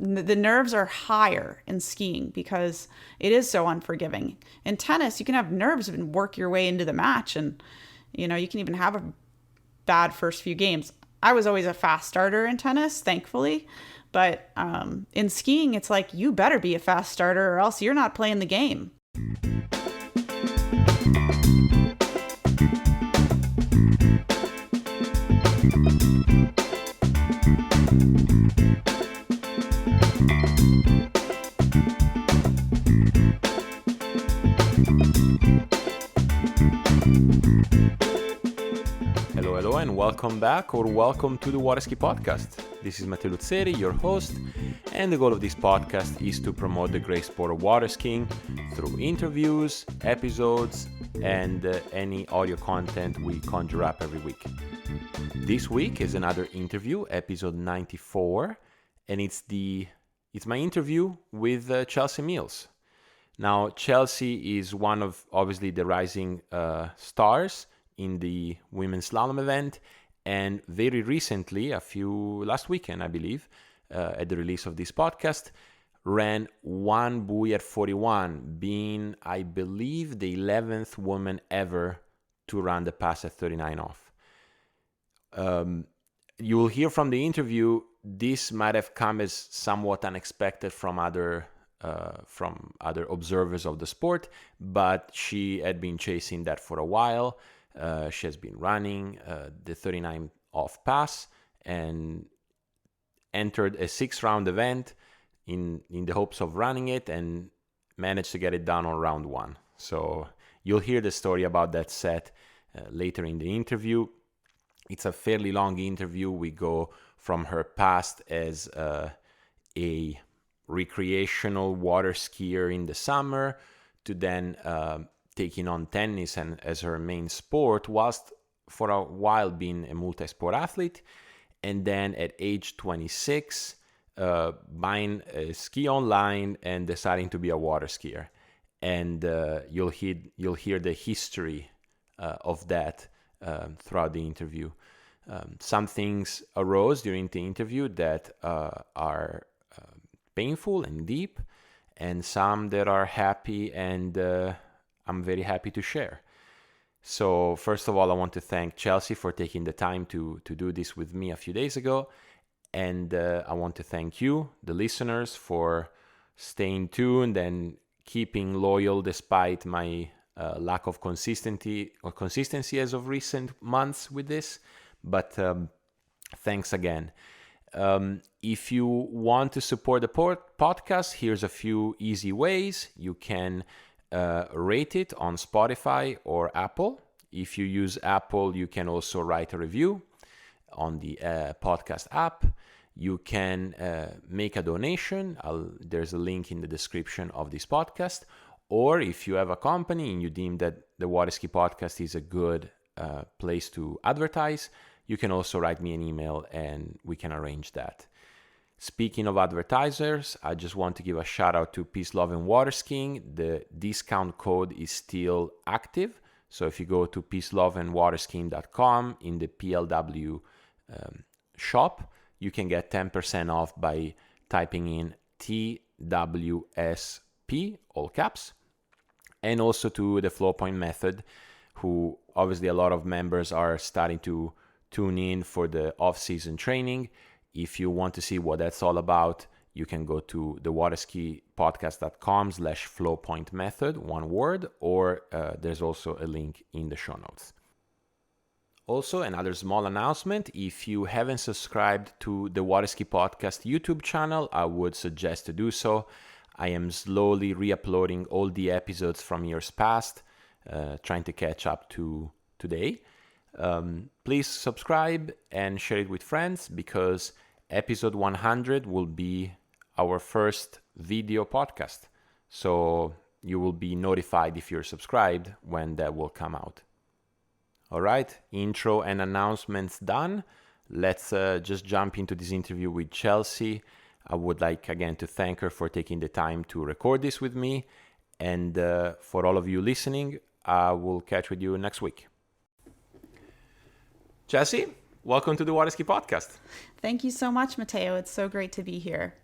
the nerves are higher in skiing because it is so unforgiving. In tennis, you can have nerves and work your way into the match, and you can even have a bad first few games. I was always a fast starter in tennis, thankfully, but in skiing, it's like you better be a fast starter or else you're not playing the game. Hello and welcome back or welcome to the Waterski podcast. This is Matteo, your host, and the goal of this podcast is to promote the great sport of water skiing through interviews, episodes, and any audio content we conjure up every week. This week is another interview, episode 94, and it's my interview with Chelsea Mills. Now, Chelsea is one of obviously the rising stars in the women's slalom event, and very recently, last weekend I believe, at the release of this podcast, ran one buoy at 41, being I believe the 11th woman ever to run the pass at 39 off. You will hear from the interview, this might have come as somewhat unexpected from other observers of the sport, but she had been chasing that for a while. She has been running the 39 off pass and entered a 6-round event in the hopes of running it and managed to get it done on round 1. So you'll hear the story about that set later in the interview. It's a fairly long interview. We go from her past as a recreational water skier in the summer to then taking on tennis and as her main sport, whilst for a while being a multi-sport athlete, and then at age 26 buying a ski online and deciding to be a water skier. And you'll hear the history of that throughout the interview. Some things arose during the interview that are painful and deep, and some that are happy and I'm very happy to share. So first of all, I want to thank Chelsea for taking the time to do this with me a few days ago. And I want to thank you, the listeners, for staying tuned and keeping loyal despite my lack of consistency as of recent months with this. But thanks again. If you want to support the podcast, here's a few easy ways. You can rate it on Spotify or Apple. If you use Apple, you can also write a review on the podcast app. You can make a donation. There's a link in the description of this podcast. Or if you have a company and you deem that the Waterski podcast is a good place to advertise, you can also write me an email and we can arrange that. Speaking of advertisers, I just want to give a shout out to Peace, Love and Water Skiing. The discount code is still active. So if you go to peaceloveandwaterskiing.com in the PLW shop, you can get 10% off by typing in TWSP, all caps. And also to the Flow Point Method, who obviously a lot of members are starting to tune in for the off-season training. If you want to see what that's all about, you can go to thewaterskipodcast.com/flowpointmethod, one word, or there's also a link in the show notes. Also, another small announcement, if you haven't subscribed to the Waterski Podcast YouTube channel, I would suggest to do so. I am slowly re-uploading all the episodes from years past, trying to catch up to today. Please subscribe and share it with friends, because episode 100 will be our first video podcast. So you will be notified if you're subscribed when that will come out. All right, intro and announcements done. Let's just jump into this interview with Chelsea. I would like again to thank her for taking the time to record this with me. And for all of you listening, I will catch with you next week. Chelsea, welcome to the Waterski Podcast. Thank you so much, Matteo. It's so great to be here.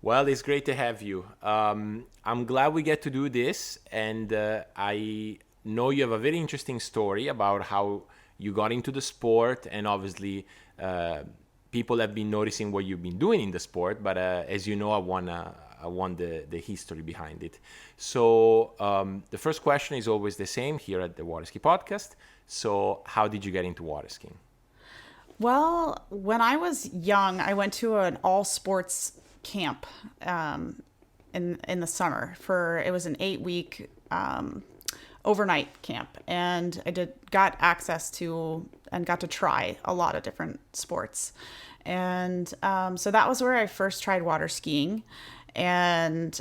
Well, it's great to have you. I'm glad we get to do this, and I know you have a very interesting story about how you got into the sport, and obviously, people have been noticing what you've been doing in the sport. But as you know, I want the history behind it. So the first question is always the same here at the Waterski podcast. So, how did you get into water skiing? Well, when I was young, I went to an all sports camp in the summer. It was an 8-week overnight camp, and I got access to and got to try a lot of different sports. And so that was where I first tried water skiing, and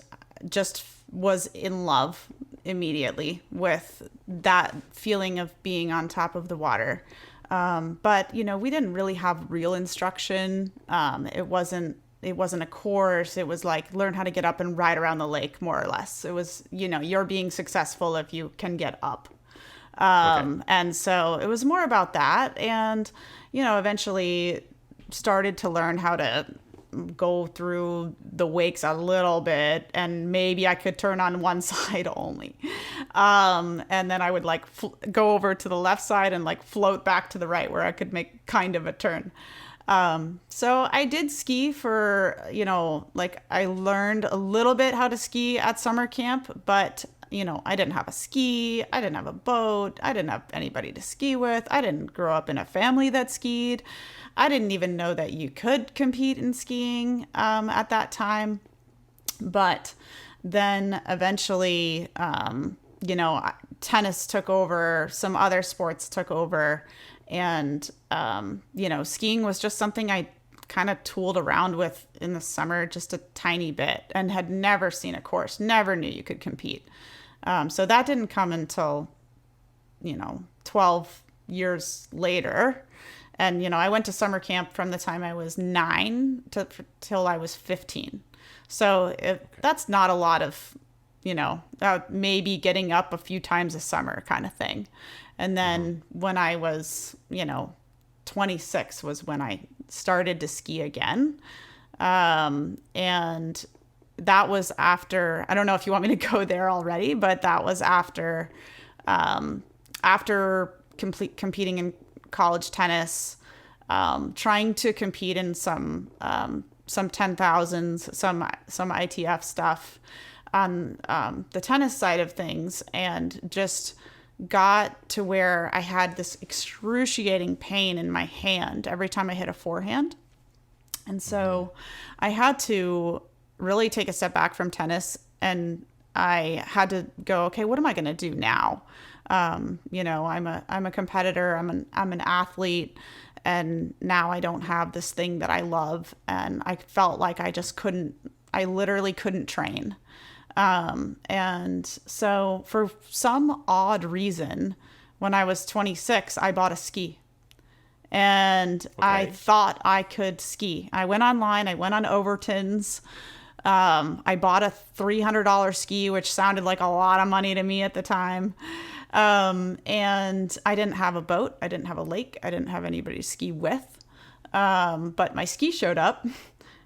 just was in love immediately with that feeling of being on top of the water. But we didn't really have real instruction. It wasn't a course. It was like learn how to get up and ride around the lake, more or less. It was, you're being successful if you can get up. Okay. And so it was more about that. And, eventually started to learn how to go through the wakes a little bit, and maybe I could turn on one side only. And then I would go over to the left side and float back to the right where I could make kind of a turn. So I did ski for, I learned a little bit how to ski at summer camp, but I didn't have a ski, I didn't have a boat, I didn't have anybody to ski with. I didn't grow up in a family that skied. I didn't even know that you could compete in skiing at that time. But then eventually, tennis took over, some other sports took over, and, skiing was just something I kind of tooled around with in the summer just a tiny bit, and had never seen a course, never knew you could compete. So that didn't come until, 12 years later. And, I went to summer camp from the time I was 9 till I was 15. So that's not a lot of, maybe getting up a few times a summer kind of thing. And then when I was, 26 was when I started to ski again. And that was after, I don't know if you want me to go there already, but that was after competing in college tennis, trying to compete in some 10,000s, some ITF stuff on the tennis side of things, and just got to where I had this excruciating pain in my hand every time I hit a forehand. And so I had to really take a step back from tennis, and I had to go, okay, what am I going to do now? I'm a competitor. I'm an athlete, and now I don't have this thing that I love, and I felt like I literally couldn't train. And so for some odd reason, when I was 26, I bought a ski, and Okay. I thought I could ski. I went online, I went on Overton's. I bought a $300 ski, which sounded like a lot of money to me at the time. And I didn't have a boat. I didn't have a lake. I didn't have anybody to ski with. But my ski showed up,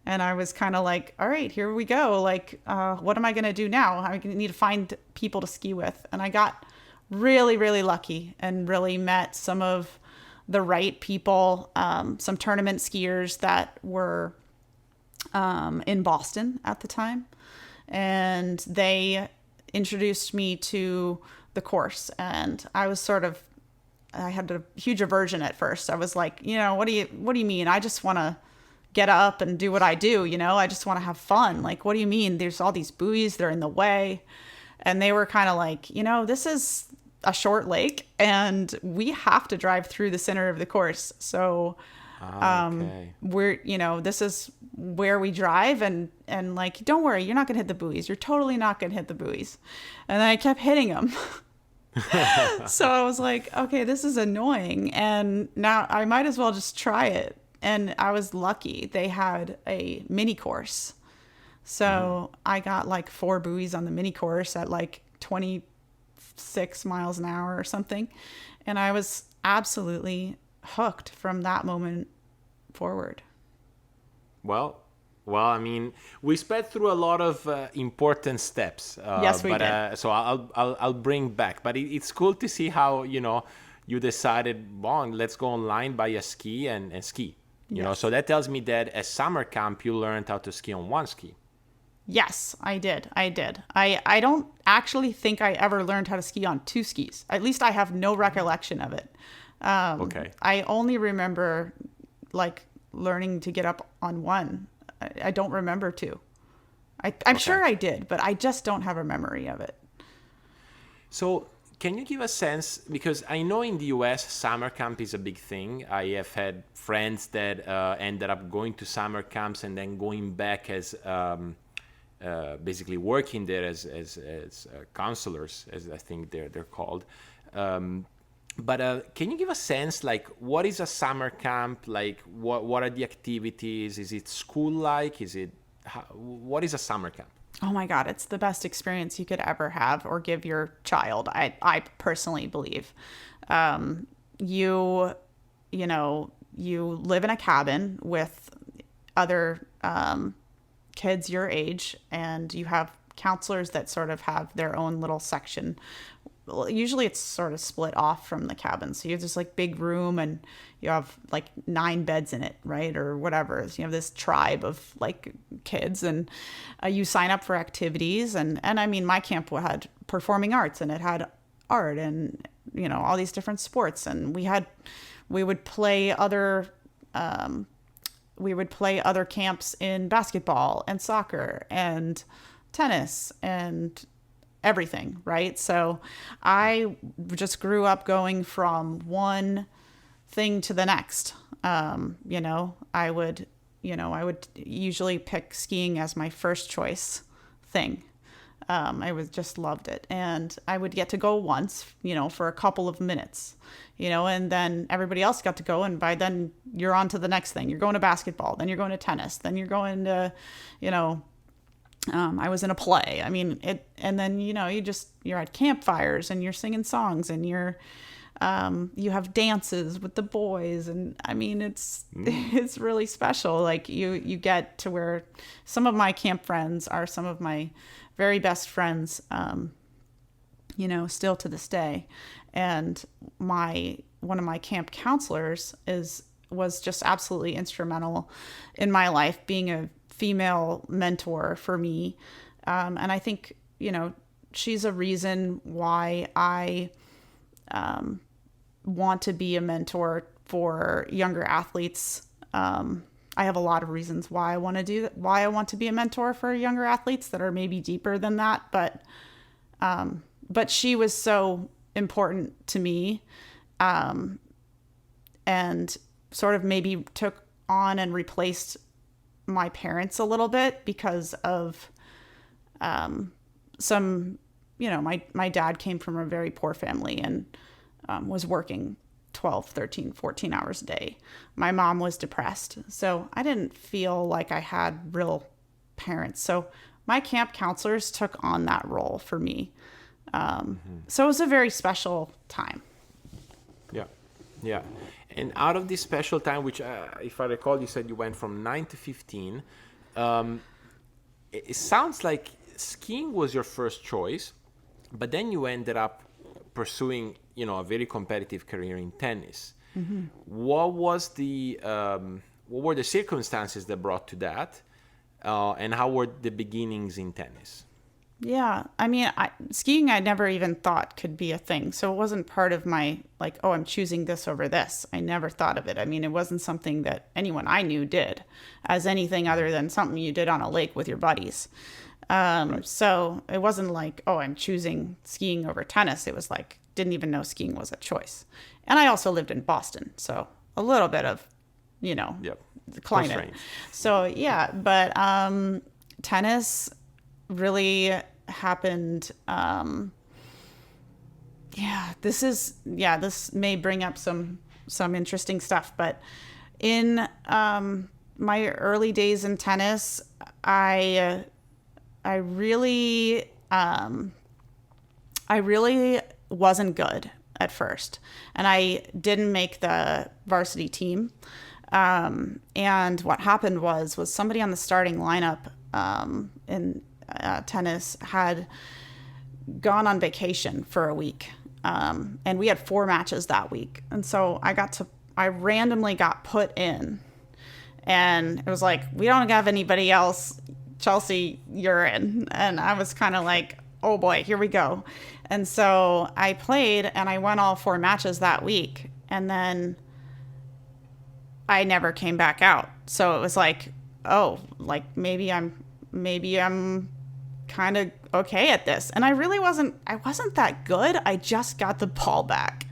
and I was kind of like, all right, here we go. What am I going to do now? I need to find people to ski with. And I got really, really lucky and really met some of the right people, some tournament skiers that were in Boston at the time. And they introduced me to the course. And I was I had a huge aversion at first. I was like, what do you mean? I just want to get up and do what I do. I just want to have fun. Like, what do you mean? There's all these buoys, they're in the way. And they were kind of like, this is a short lake, and we have to drive through the center of the course. So, Okay. this is where we drive, and don't worry, you're not going to hit the buoys. You're totally not going to hit the buoys. And then I kept hitting them. So I was like, okay, this is annoying. And now I might as well just try it. And I was lucky. They had a mini course. So I got 4 buoys on the mini course at 26 miles an hour or something. And I was absolutely hooked from that moment forward. Well, Well, I mean, we sped through a lot of important steps. Yes, we but did. so I'll bring back. But it's cool to see how you decided, well, let's go online, buy a ski and ski. So Yes. that tells me that at summer camp you learned how to ski on one ski. Yes, I did. I did. I don't actually think I ever learned how to ski on two skis. At least I have no recollection of it. Okay. I only remember like learning to get up on one. I don't remember two. I'm Okay. sure I did, but I just don't have a memory of it. So, can you give a sense? Because I know in the US, summer camp is a big thing. I have had friends that ended up going to summer camps and then going back as basically working there as counselors, as I think they're called. But can you give a sense, like, what is a summer camp? Like, what are the activities? Is it school like? What is a summer camp? Oh my God, it's the best experience you could ever have or give your child. I personally believe. You, you live in a cabin with other kids your age, and you have counselors that sort of have their own little section. Well, usually it's sort of split off from the cabin. So you have this like big room and you have like 9 beds in it, right? Or whatever. So you have this tribe of like kids, and you sign up for activities. And I mean, my camp had performing arts, and it had art and, all these different sports. And we would play other, camps in basketball and soccer and tennis and everything, right? So I just grew up going from one thing to the next. I would usually pick skiing as my first choice thing. I was just loved it, and I would get to go once, for a couple of minutes, and then everybody else got to go, and by then you're on to the next thing. You're going to basketball, then you're going to tennis, then you're going to, I was in a play. I mean, and then, you're at campfires and you're singing songs and you have dances with the boys. And I mean, it's really special. Like you get to where some of my camp friends are some of my very best friends, still to this day. And one of my camp counselors was just absolutely instrumental in my life, being a female mentor for me. And I think, she's a reason why I want to be a mentor for younger athletes. I have a lot of reasons why I want to do that, why I want to be a mentor for younger athletes that are maybe deeper than that. But she was so important to me, and sort of maybe took on and replaced my parents a little bit because of my dad came from a very poor family and was working 12, 13, 14 hours a day. My mom was depressed, so I didn't feel like I had real parents. So my camp counselors took on that role for me. So it was a very special time. Yeah, yeah. And out of this special time, which, if I recall, you said you went from 9 to 15. It sounds like skiing was your first choice, but then you ended up pursuing, a very competitive career in tennis. Mm-hmm. What were the circumstances that brought to that, and how were the beginnings in tennis? Yeah, I mean, skiing I never even thought could be a thing. So it wasn't part of my, like, oh, I'm choosing this over this. I never thought of it. I mean, it wasn't something that anyone I knew did as anything other than something you did on a lake with your buddies. Right. So it wasn't like, oh, I'm choosing skiing over tennis. It was like, didn't even know skiing was a choice. And I also lived in Boston, so a little bit of, Yep. the climate. Constraints. So yeah, but tennis really happened. This may bring up some interesting stuff, but in my early days in tennis, I really wasn't good at first, and I didn't make the varsity team. And what happened was somebody on the starting lineup in tennis had gone on vacation for a week. And we had 4 matches that week. And so I randomly got put in. And it was like, we don't have anybody else. Chelsea, you're in. And I was kind of like, oh boy, here we go. And so I played and I won all 4 matches that week. And then I never came back out. So it was like, oh, like maybe I'm kind of okay at this. And I wasn't that good. I just got the ball back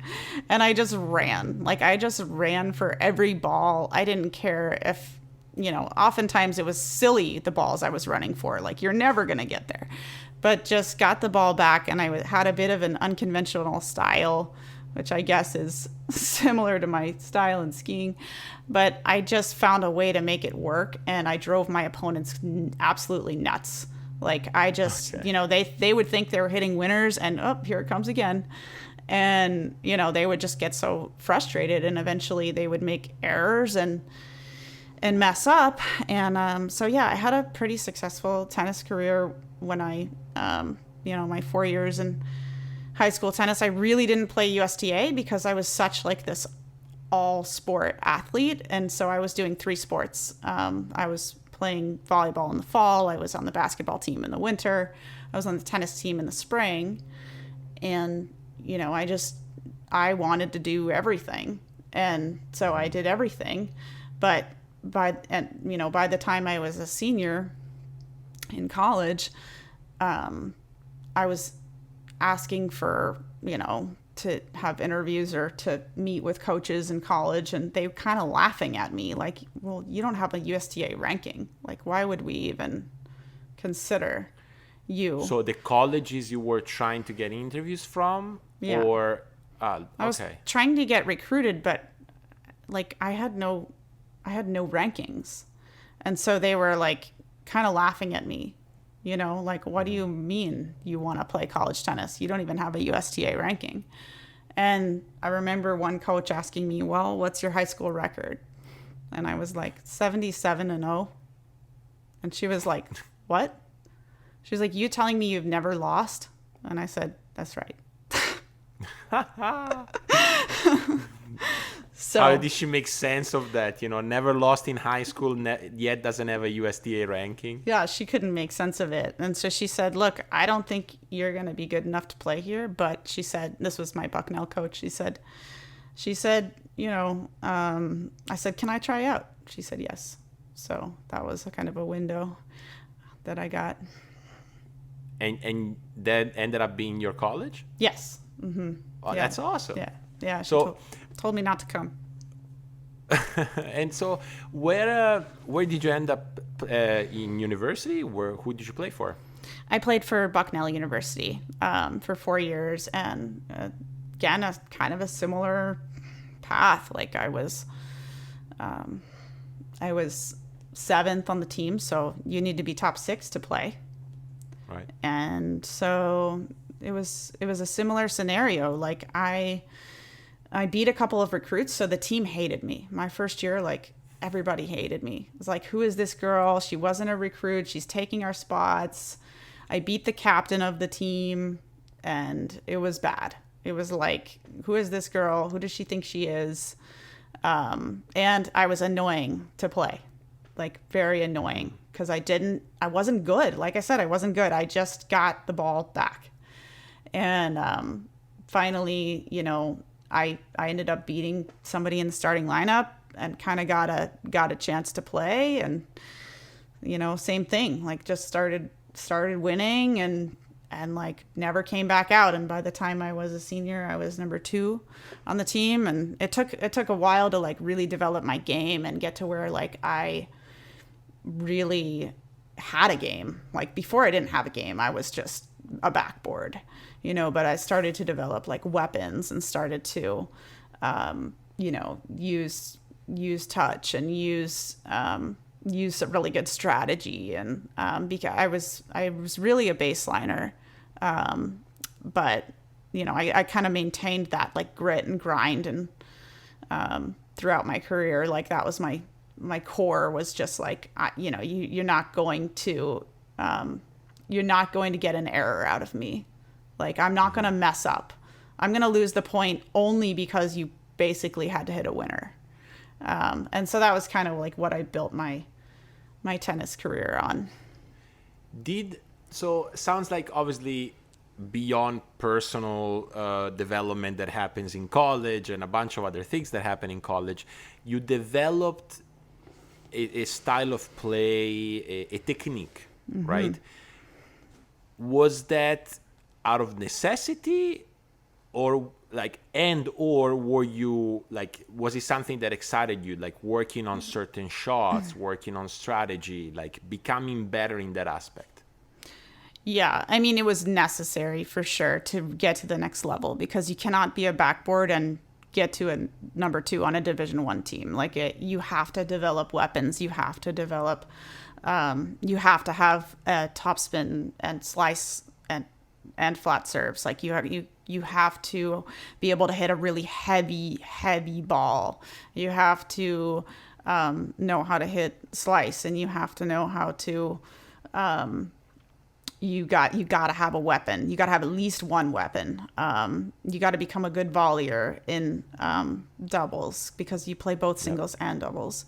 and I just ran. Like I just ran for every ball. I didn't care if, oftentimes it was silly, the balls I was running for. Like you're never going to get there. But just got the ball back, and I had a bit of an unconventional style, which I guess is similar to my style in skiing. But I just found a way to make it work, and I drove my opponents absolutely nuts. Like I just, they would think they were hitting winners, and here it comes again. And, they would just get so frustrated, and eventually they would make errors and mess up. And I had a pretty successful tennis career when I, my 4 years in high school tennis. I really didn't play USTA because I was such like this all sport athlete. And so I was doing 3 sports. I was playing volleyball in the fall. I was on the basketball team in the winter. I was on the tennis team in the spring. And, I wanted to do everything. And so I did everything. But by the time I was a senior in college, I was asking for, to have interviews or to meet with coaches in college, and they were kind of laughing at me like, well, you don't have a USTA ranking. Like, why would we even consider you? So the colleges you were trying to get interviews from? Yeah. Or, I was trying to get recruited, but like I had no rankings. And so they were like kind of laughing at me, like, what do you mean you want to play college tennis? You don't even have a USTA ranking. And I remember one coach asking me, well, what's your high school record? And I was like 77-0. And she was like, what? She was like, you telling me you've never lost? And I said, that's right. So, how did she make sense of that? Never lost in high school, yet doesn't have a USDA ranking. Yeah, she couldn't make sense of it. And so she said, look, I don't think you're going to be good enough to play here. But she said, this was my Bucknell coach. She said, I said, can I try out? She said, yes. So that was a kind of a window that I got. And that ended up being your college? Yes. Mm-hmm. Oh, yeah. That's awesome. Yeah. Yeah. She so told me not to come. And so where did you end up in university? Who did you play for? I played for Bucknell University for 4 years, and again, a kind of a similar path. Like I was 7th on the team, so you need to be top 6 to play. Right. And so it was a similar scenario. Like I beat a couple of recruits, so the team hated me. My first year, like everybody hated me. It was like, who is this girl? She wasn't a recruit. She's taking our spots. I beat the captain of the team, and it was bad. It was like, who is this girl? Who does she think she is? And I was annoying to play, like very annoying, because I wasn't good. Like I said, I wasn't good. I just got the ball back. And finally, I ended up beating somebody in the starting lineup and kind of got a chance to play. And, same thing, like just started winning and like never came back out. And by the time I was a senior, I was number 2 on the team. And it took a while to like really develop my game and get to where like I really had a game. Like before I didn't have a game, I was just a backboard, but I started to develop like weapons and started to, use touch and use a really good strategy. And, because I was really a baseliner. But, I kind of maintained that like grit and grind and, throughout my career. Like that was my core was just like, you're not going to get an error out of me. Like I'm not going to mess up. I'm going to lose the point only because you basically had to hit a winner. And so that was kind of like what I built my tennis career on. So sounds like obviously beyond personal development that happens in college and a bunch of other things that happen in college, you developed a style of play, a technique, right? Was that out of necessity, or were you like, was it something that excited you, like working on certain shots, working on strategy, like becoming better in that aspect? Yeah, I mean, it was necessary for sure to get to the next level, because you cannot be a backboard and get to a number 2 on a Division I team. Like you have to develop weapons. You have to develop, you have to have a topspin and slice and flat serves. Like you have to be able to hit a really heavy ball. You have to know how to hit slice, and you have to know how to, you got to have a weapon. You got to have at least one weapon. You got to become a good volleyer in doubles, because you play both singles and doubles.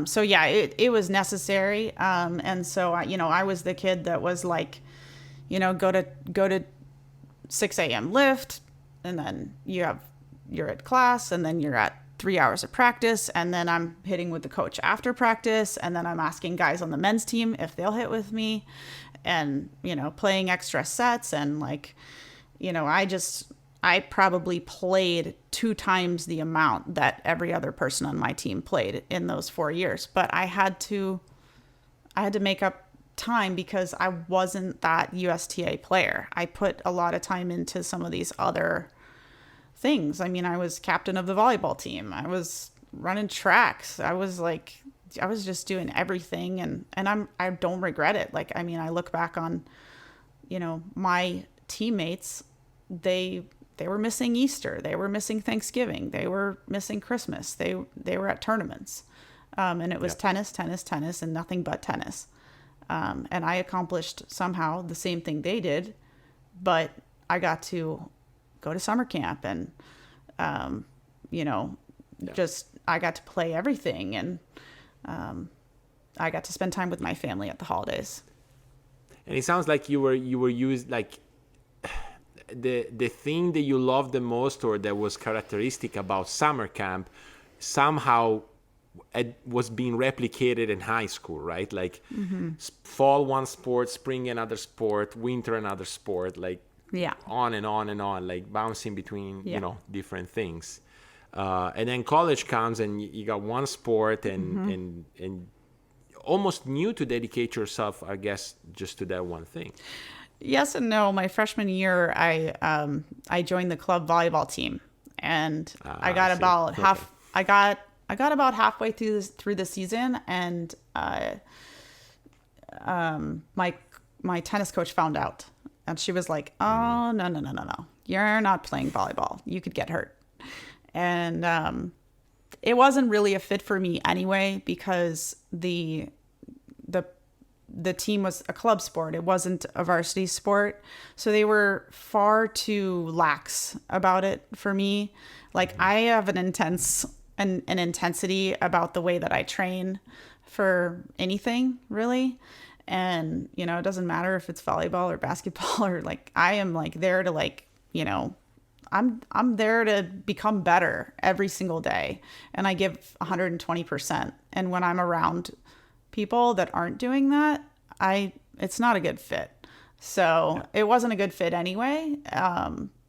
So yeah, it was necessary. And so I was the kid that was like, go to 6 a.m. lift, and then you're at class, and then you're at 3 hours of practice, and then I'm hitting with the coach after practice, and then I'm asking guys on the men's team if they'll hit with me, and playing extra sets, and like I probably played 2 times the amount that every other person on my team played in those 4 years. But I had to make up time, because I wasn't that USTA player. I put a lot of time into some of these other things. I mean, I was captain of the volleyball team. I was running tracks. I was just doing everything, and I don't regret it. Like, I mean, I look back on, my teammates, they were missing Easter. They were missing Thanksgiving. They were missing Christmas. They were at tournaments. And it was tennis, and nothing but tennis. And I accomplished somehow the same thing they did, but I got to go to summer camp, and, just, I got to play everything, and I got to spend time with my family at the holidays. And it sounds like you were used, like the thing that you loved the most, or that was characteristic about summer camp, somehow it was being replicated in high school, right? Like fall one sport, spring another sport, winter another sport, like on and on and on, like bouncing between different things. And then college comes, and you got one sport, and almost new to dedicate yourself, I guess, just to that one thing. Yes and no. My freshman year, I joined the club volleyball team, and I got about half. I got about halfway through the season, and my tennis coach found out, and she was like, "Oh, no, you're not playing volleyball. You could get hurt." And it wasn't really a fit for me anyway, because the team was a club sport. It wasn't a varsity sport. So they were far too lax about it for me. Like I have an intensity about the way that I train for anything, really. And, it doesn't matter if it's volleyball or basketball, or like, I am like there to like, I'm there to become better every single day, and I give 120%. And when I'm around people that aren't doing that, it's not a good fit. So it wasn't a good fit anyway.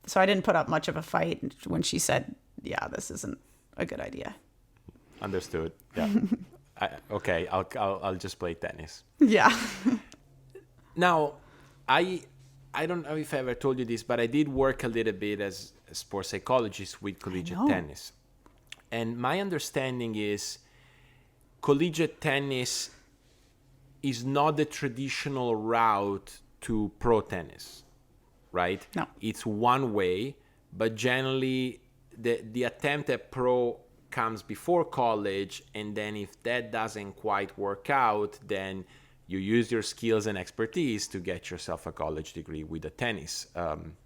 So I didn't put up much of a fight when she said, "Yeah, this isn't a good idea." Understood. Yeah. Okay. I'll just play tennis. Yeah. Now, I don't know if I ever told you this, but I did work a little bit as a sports psychologist with collegiate tennis. And my understanding is collegiate tennis is not the traditional route to pro tennis, right? No. It's one way, but generally the attempt at pro comes before college, and then if that doesn't quite work out, then you use your skills and expertise to get yourself a college degree with a tennis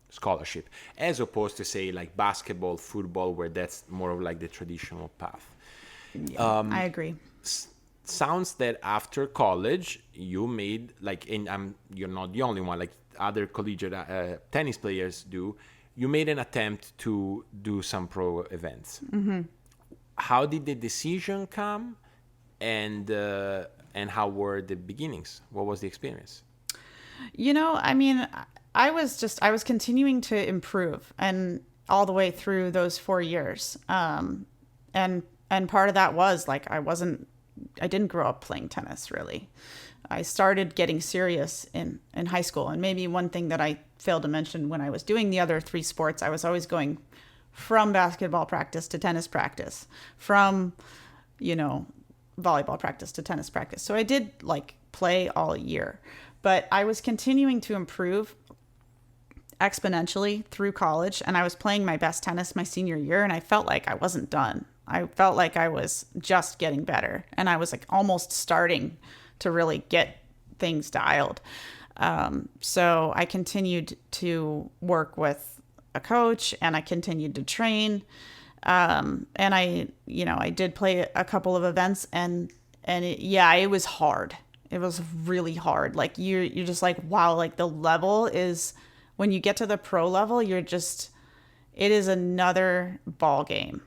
scholarship, as opposed to say like basketball, football, where that's more of like the traditional path. Yeah, I agree. Sounds that after college you made like, and you're not the only one, like other collegiate tennis players do, you made an attempt to do some pro events. How did the decision come, and how were the beginnings? What was the experience? I mean, I was continuing to improve, and all the way through those 4 years. And part of that was like, I didn't grow up playing tennis really. I started getting serious in high school. And maybe one thing that I failed to mention, when I was doing the other 3 sports, I was always going from basketball practice to tennis practice, from, volleyball practice to tennis practice. So I did like play all year, but I was continuing to improve exponentially through college, and I was playing my best tennis my senior year, and I felt like I wasn't done. I felt like I was just getting better, and I was like almost starting to really get things dialed. So I continued to work with a coach, and I continued to train. And I did play a couple of events, and it was hard. It was really hard. Like you're just like, wow, like the level is, when you get to the pro level, it is another ball game.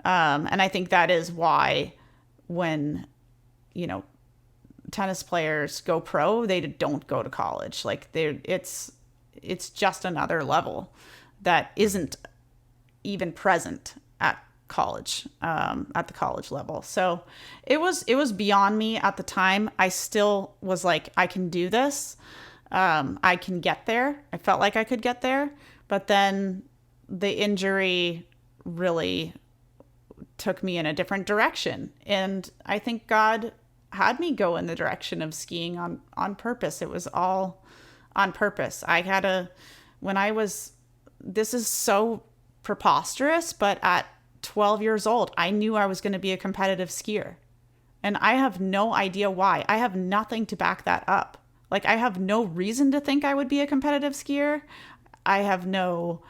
And I think that is why when, tennis players go pro, they don't go to college. Like it's just another level that isn't even present at college, at the college level. So it was beyond me at the time. I still was like, I can do this. I can get there. I felt like I could get there, but then the injury really took me in a different direction. And I think God had me go in the direction of skiing on purpose. It was all on purpose. This is so preposterous, but at 12 years old, I knew I was going to be a competitive skier. And I have no idea why. I have nothing to back that up. Like, I have no reason to think I would be a competitive skier. I had no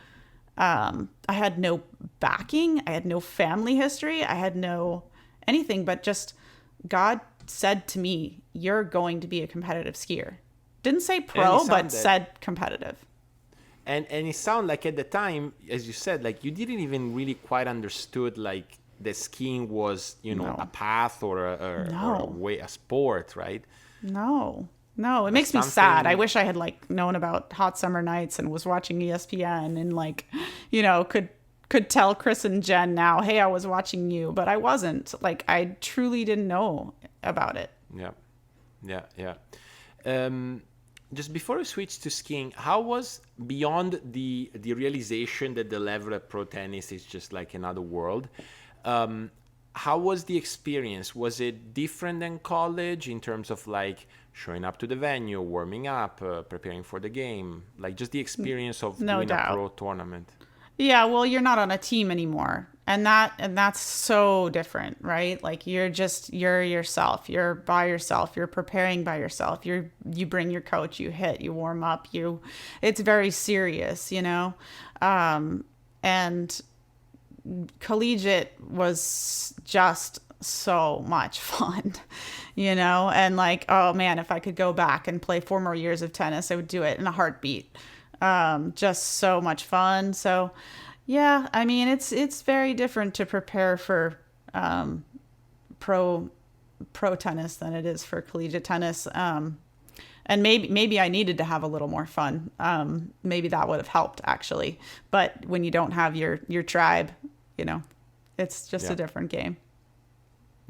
backing. I had no family history. I had no anything, but just God said to me, you're going to be a competitive skier. Didn't say pro, but said competitive. And it sounded like at the time, as you said, like you didn't even really quite understood like that skiing was, a path or a way, a sport, right? No, it makes me sad. I wish I had like known about hot summer nights and was watching ESPN and like, could tell Chris and Jen now, hey, I was watching you, but I wasn't. Like, I truly didn't know about it. Yeah. Just before we switch to skiing, how was, beyond the realization that the level of pro tennis is just like another world, how was the experience? Was it different than college in terms of like showing up to the venue, warming up, preparing for the game, like just the experience of doing a pro tournament? Yeah, well, you're not on a team anymore. And that's so different, right? Like you're yourself. You're by yourself. You're preparing by yourself. You bring your coach, you hit, you warm up, it's very serious, and collegiate was just so much fun, and like, oh man, if I could go back and play 4 more years of tennis, I would do it in a heartbeat. Just so much fun. So yeah, I mean, it's very different to prepare for, pro tennis than it is for collegiate tennis. And maybe I needed to have a little more fun. Maybe that would have helped actually. But when you don't have your tribe, it's just a different game.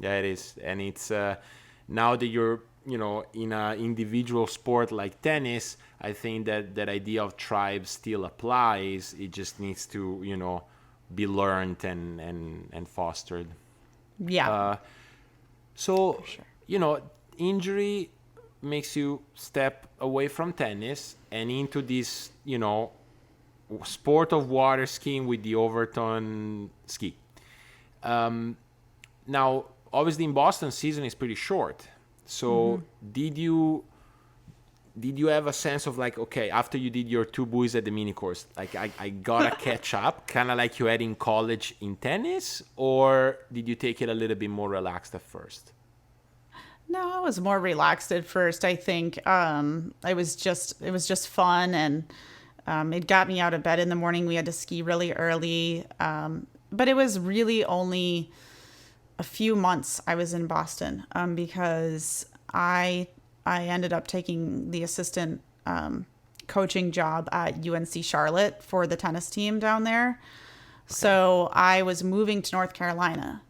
Yeah, it is. And it's, now that you're, in an individual sport like tennis, I think that idea of tribe still applies. It just needs to, be learned and fostered. Yeah. So, sure. Injury makes you step away from tennis and into this, sport of water skiing with the Overton ski. Now, obviously, in Boston, season is pretty short. So, did you have a sense of like, okay, after you did your 2 buoys at the mini course, like I gotta catch up, kind of like you had in college in tennis, or did you take it a little bit more relaxed at first? No, I was more relaxed at first. I think it was just fun, and it got me out of bed in the morning. We had to ski really early, but it was really only a few months I was in Boston because I ended up taking the assistant coaching job at UNC Charlotte for the tennis team down there. Okay. So I was moving to North Carolina,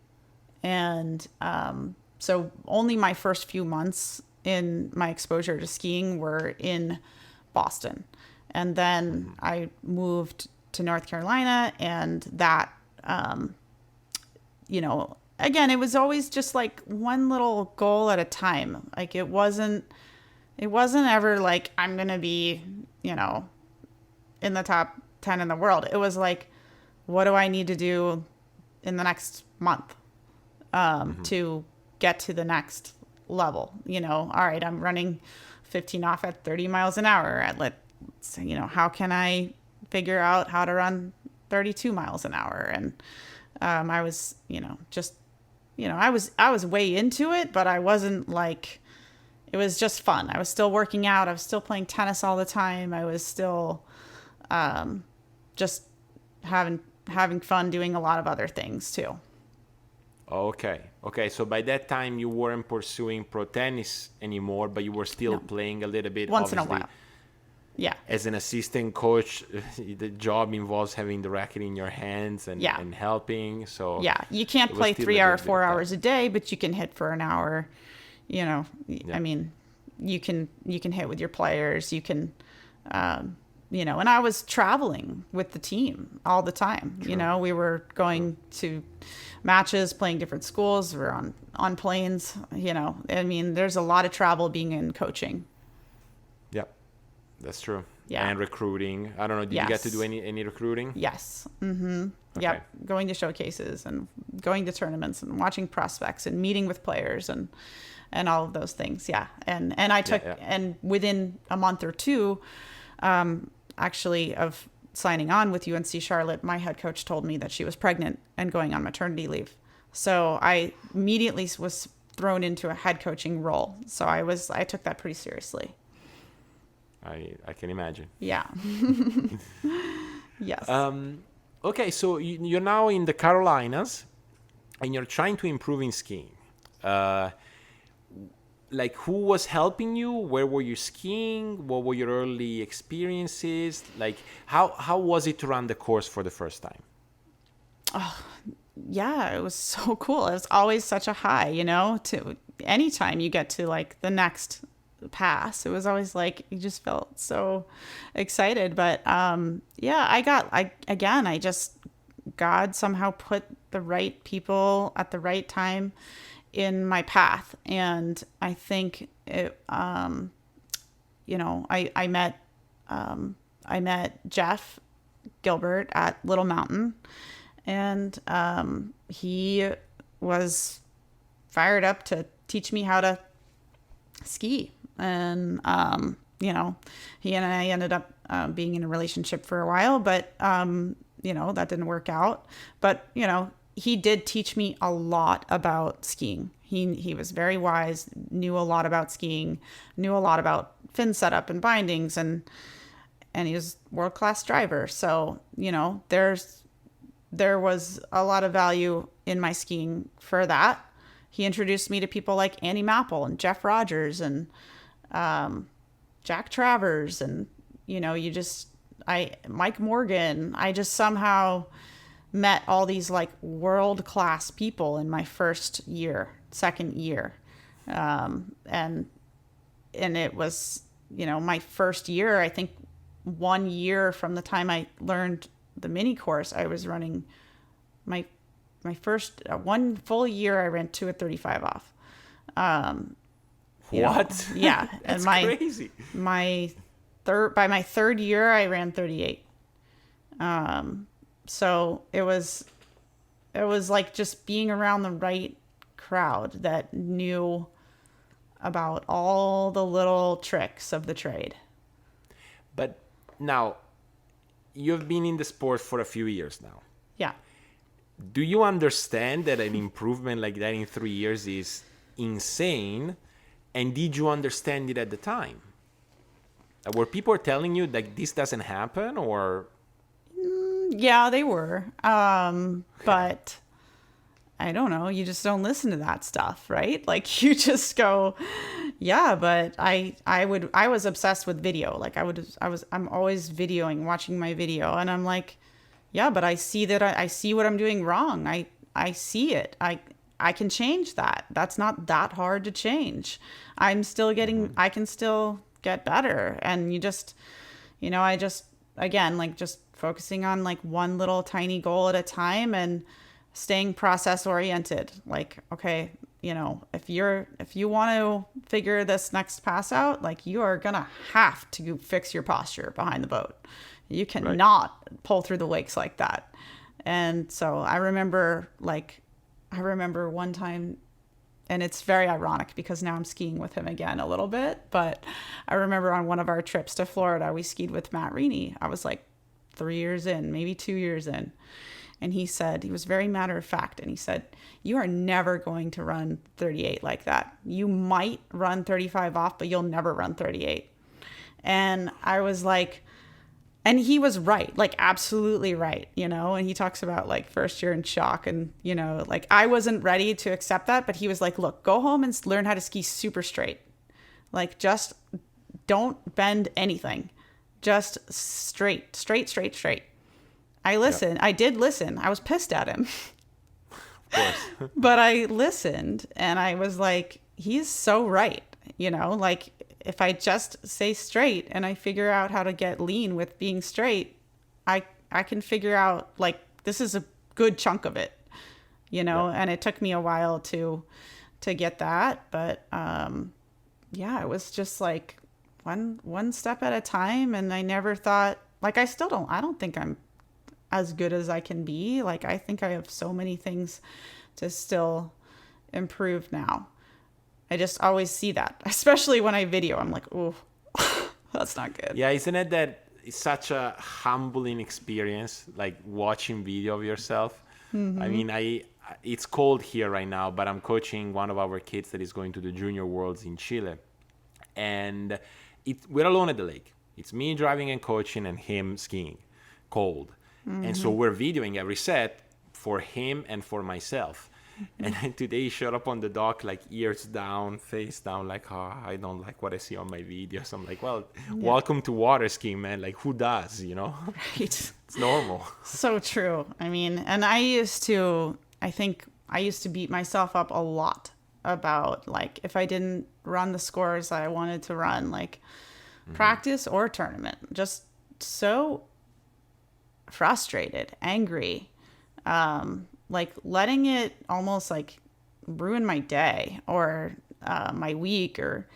and so only my first few months in my exposure to skiing were in Boston. And then I moved to North Carolina, and that, again, it was always just like one little goal at a time. Like it wasn't ever like, I'm going to be, in the top 10 in the world. It was like, what do I need to do in the next month to get to the next level? All right, I'm running 15 off at 30 miles an hour. How can I figure out how to run 32 miles an hour? And I was, I was way into it, but I wasn't like, it was just fun. I was still working out. I was still playing tennis all the time. I was still just having fun doing a lot of other things too. Okay. So by that time you weren't pursuing pro tennis anymore, but you were still playing a little bit. Once in a while. Yeah. As an assistant coach, the job involves having the racket in your hands and helping. So yeah, you can't play 3 or 4 hours a day, but you can hit for an hour. I mean, you can hit with your players. You can, and I was traveling with the team all the time. Sure. We were going to matches, playing different schools. We were on planes. I mean, there's a lot of travel being in coaching. Yep. That's true. Yeah. And recruiting. I don't know. Did you get to do any recruiting? Yes. Mm-hmm. Okay. Yep. Going to showcases and going to tournaments and watching prospects and meeting with players and all of those things. Yeah. And I took, and within a month or two, actually of signing on with UNC Charlotte, my head coach told me that she was pregnant and going on maternity leave. So I immediately was thrown into a head coaching role. So I took that pretty seriously. I can imagine. Yeah. Yes. Okay, so you're now in the Carolinas, and you're trying to improve in skiing. Like, who was helping you? Where were you skiing? What were your early experiences? Like, how was it to run the course for the first time? Oh, yeah, it was so cool. It was always such a high, to anytime you get to like the next pass. It was always like, you just felt so excited. But God somehow put the right people at the right time in my path. And I think it, I met Jeff Gilbert at Little Mountain, and he was fired up to teach me how to ski. And, he and I ended up being in a relationship for a while, but, that didn't work out. But, he did teach me a lot about skiing. He was very wise, knew a lot about skiing, knew a lot about fin setup and bindings, and he was a world-class driver. So, there was a lot of value in my skiing for that. He introduced me to people like Andy Mapple and Jeff Rogers and Jack Travers and, Mike Morgan. I just somehow met all these like world-class people in my second year. And it was, my first year, I think 1 year from the time I learned the mini course, I was running my first 1 full year. I ran 2 at 35 off. What? Yeah. That's and crazy. By my third year, I ran 38. So it was it was like just being around the right crowd that knew about all the little tricks of the trade. But now, you've been in the sport for a few years now. Yeah. Do you understand that an improvement like that in 3 years is insane? And did you understand it at the time? Were people telling you like this doesn't happen, or? Yeah, they were. But I don't know. You just don't listen to that stuff, right? Like you just go, yeah. But I was obsessed with video. Like I'm always videoing, watching my video, and I'm like, yeah. But I see that I see what I'm doing wrong. I see it. I can change that. That's not that hard to change. I'm still getting. I can still get better, and you just, I just again like just focusing on like one little tiny goal at a time and staying process oriented. Like, okay, if you want to figure this next pass out, like you are going to have to fix your posture behind the boat. You cannot pull through the wakes like that. And so I remember one time, and it's very ironic because now I'm skiing with him again a little bit, but I remember on one of our trips to Florida, we skied with Matt Reaney. I was like 3 years in, maybe 2 years in. And he was very matter of fact. And he said, you are never going to run 38 like that. You might run 35 off, but you'll never run 38. And I was like, and he was right, like absolutely right, and he talks about like first year in shock and, like I wasn't ready to accept that. But he was like, look, go home and learn how to ski super straight. Like just don't bend anything. Just straight. I listened. Yep. I did listen. I was pissed at him. Of course. But I listened and I was like, he's so right. Like if I just stay straight and I figure out how to get lean with being straight, I can figure out like this is a good chunk of it, yep. And it took me a while to get that. But it was just like one step at a time. And I never thought like I don't think I'm as good as I can be. Like, I think I have so many things to still improve now. I just always see that, especially when I video. I'm like, oh, that's not good. Yeah, isn't it that it's such a humbling experience, like watching video of yourself? Mm-hmm. I mean, it's cold here right now, but I'm coaching one of our kids that is going to the Junior Worlds in Chile. And we're alone at the lake. It's me driving and coaching and him skiing, cold. Mm-hmm. And so we're videoing every set for him and for myself. Mm-hmm. And then today he showed up on the dock, like ears down, face down, like, oh, I don't like what I see on my videos. I'm like, well, welcome to water skiing, man. Like, who does, Right. It's normal. So true. I mean, and I used to beat myself up a lot about, like, if I didn't run the scores that I wanted to run, like, practice or tournament. Just so frustrated, angry, like letting it almost like ruin my day or my week or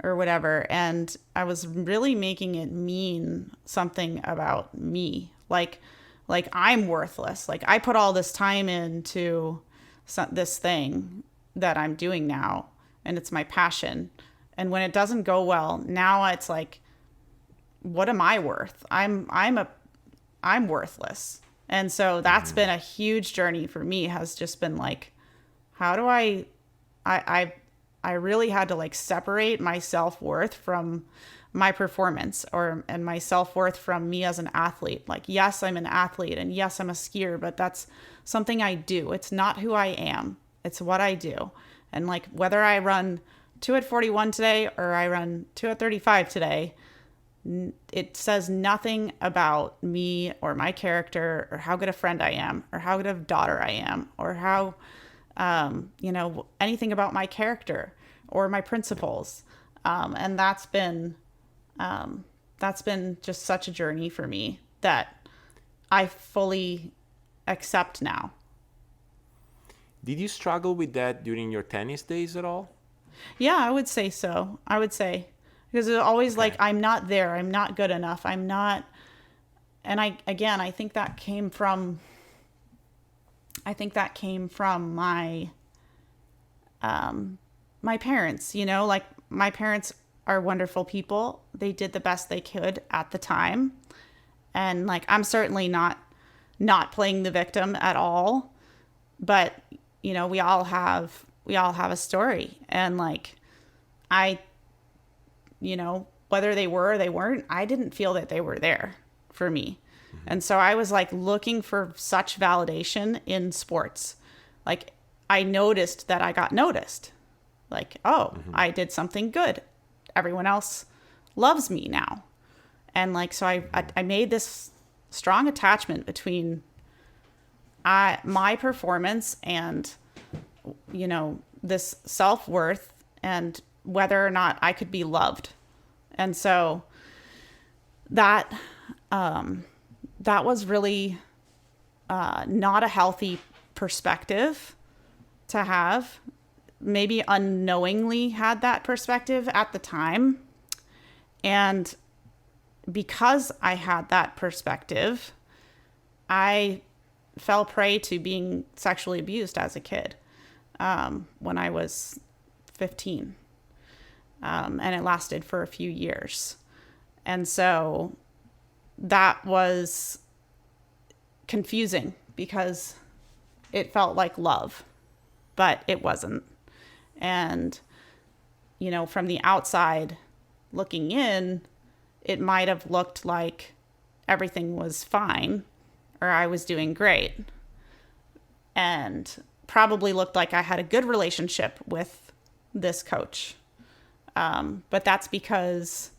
whatever. And I was really making it mean something about me, like I'm worthless. Like I put all this time into this thing that I'm doing now, and it's my passion. And when it doesn't go well, now it's like, what am I worth? I'm worthless. And so that's been a huge journey for me, has just been like, how do I really had to like separate my self-worth from my performance and my self-worth from me as an athlete. Like, yes, I'm an athlete and yes, I'm a skier, but that's something I do. It's not who I am. It's what I do. And like, whether I run 2 at 41 today or I run 2 at 35 today, it says nothing about me or my character or how good a friend I am or how good of a daughter I am or how, anything about my character or my principles. And that's been just such a journey for me that I fully accept now. Did you struggle with that during your tennis days at all? Yeah, I would say so. Because it's always like, I'm not there. I'm not good enough. I'm not. And I think that came from I think that came from my parents, you know, like my parents are wonderful people. They did the best they could at the time. And like, I'm certainly not playing the victim at all, but you know, we all have a story. And like, you know, whether they were or they weren't, I didn't feel that they were there for me. And so I was like looking for such validation in sports. Like I noticed that I got noticed. Like, oh, I did something good. Everyone else loves me now. And like, so I made this strong attachment between my performance and, you know, this self-worth and whether or not I could be loved. And so that was really not a healthy perspective to have. Maybe unknowingly had that perspective at the time. And because I had that perspective, I fell prey to being sexually abused as a kid when I was 15. And it lasted for a few years. And so that was confusing because it felt like love, but it wasn't. And, you know, from the outside looking in, it might have looked like everything was fine or I was doing great, and probably looked like I had a good relationship with this coach. But that's because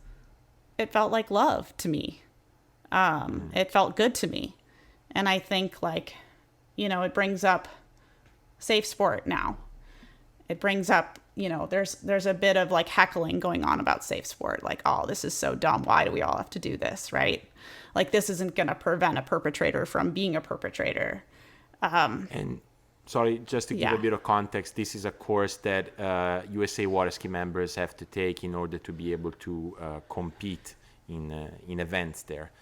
it felt like love to me. It felt good to me. And I think like, you know, it brings up safe sport now. It brings up, you know, there's a bit of like heckling going on about safe sport. Like, oh, this is so dumb. Why do we all have to do this? Right? Like this isn't going to prevent a perpetrator from being a perpetrator. And sorry, just to give a bit of context, this is a course that USA waterski members have to take in order to be able to compete in events there.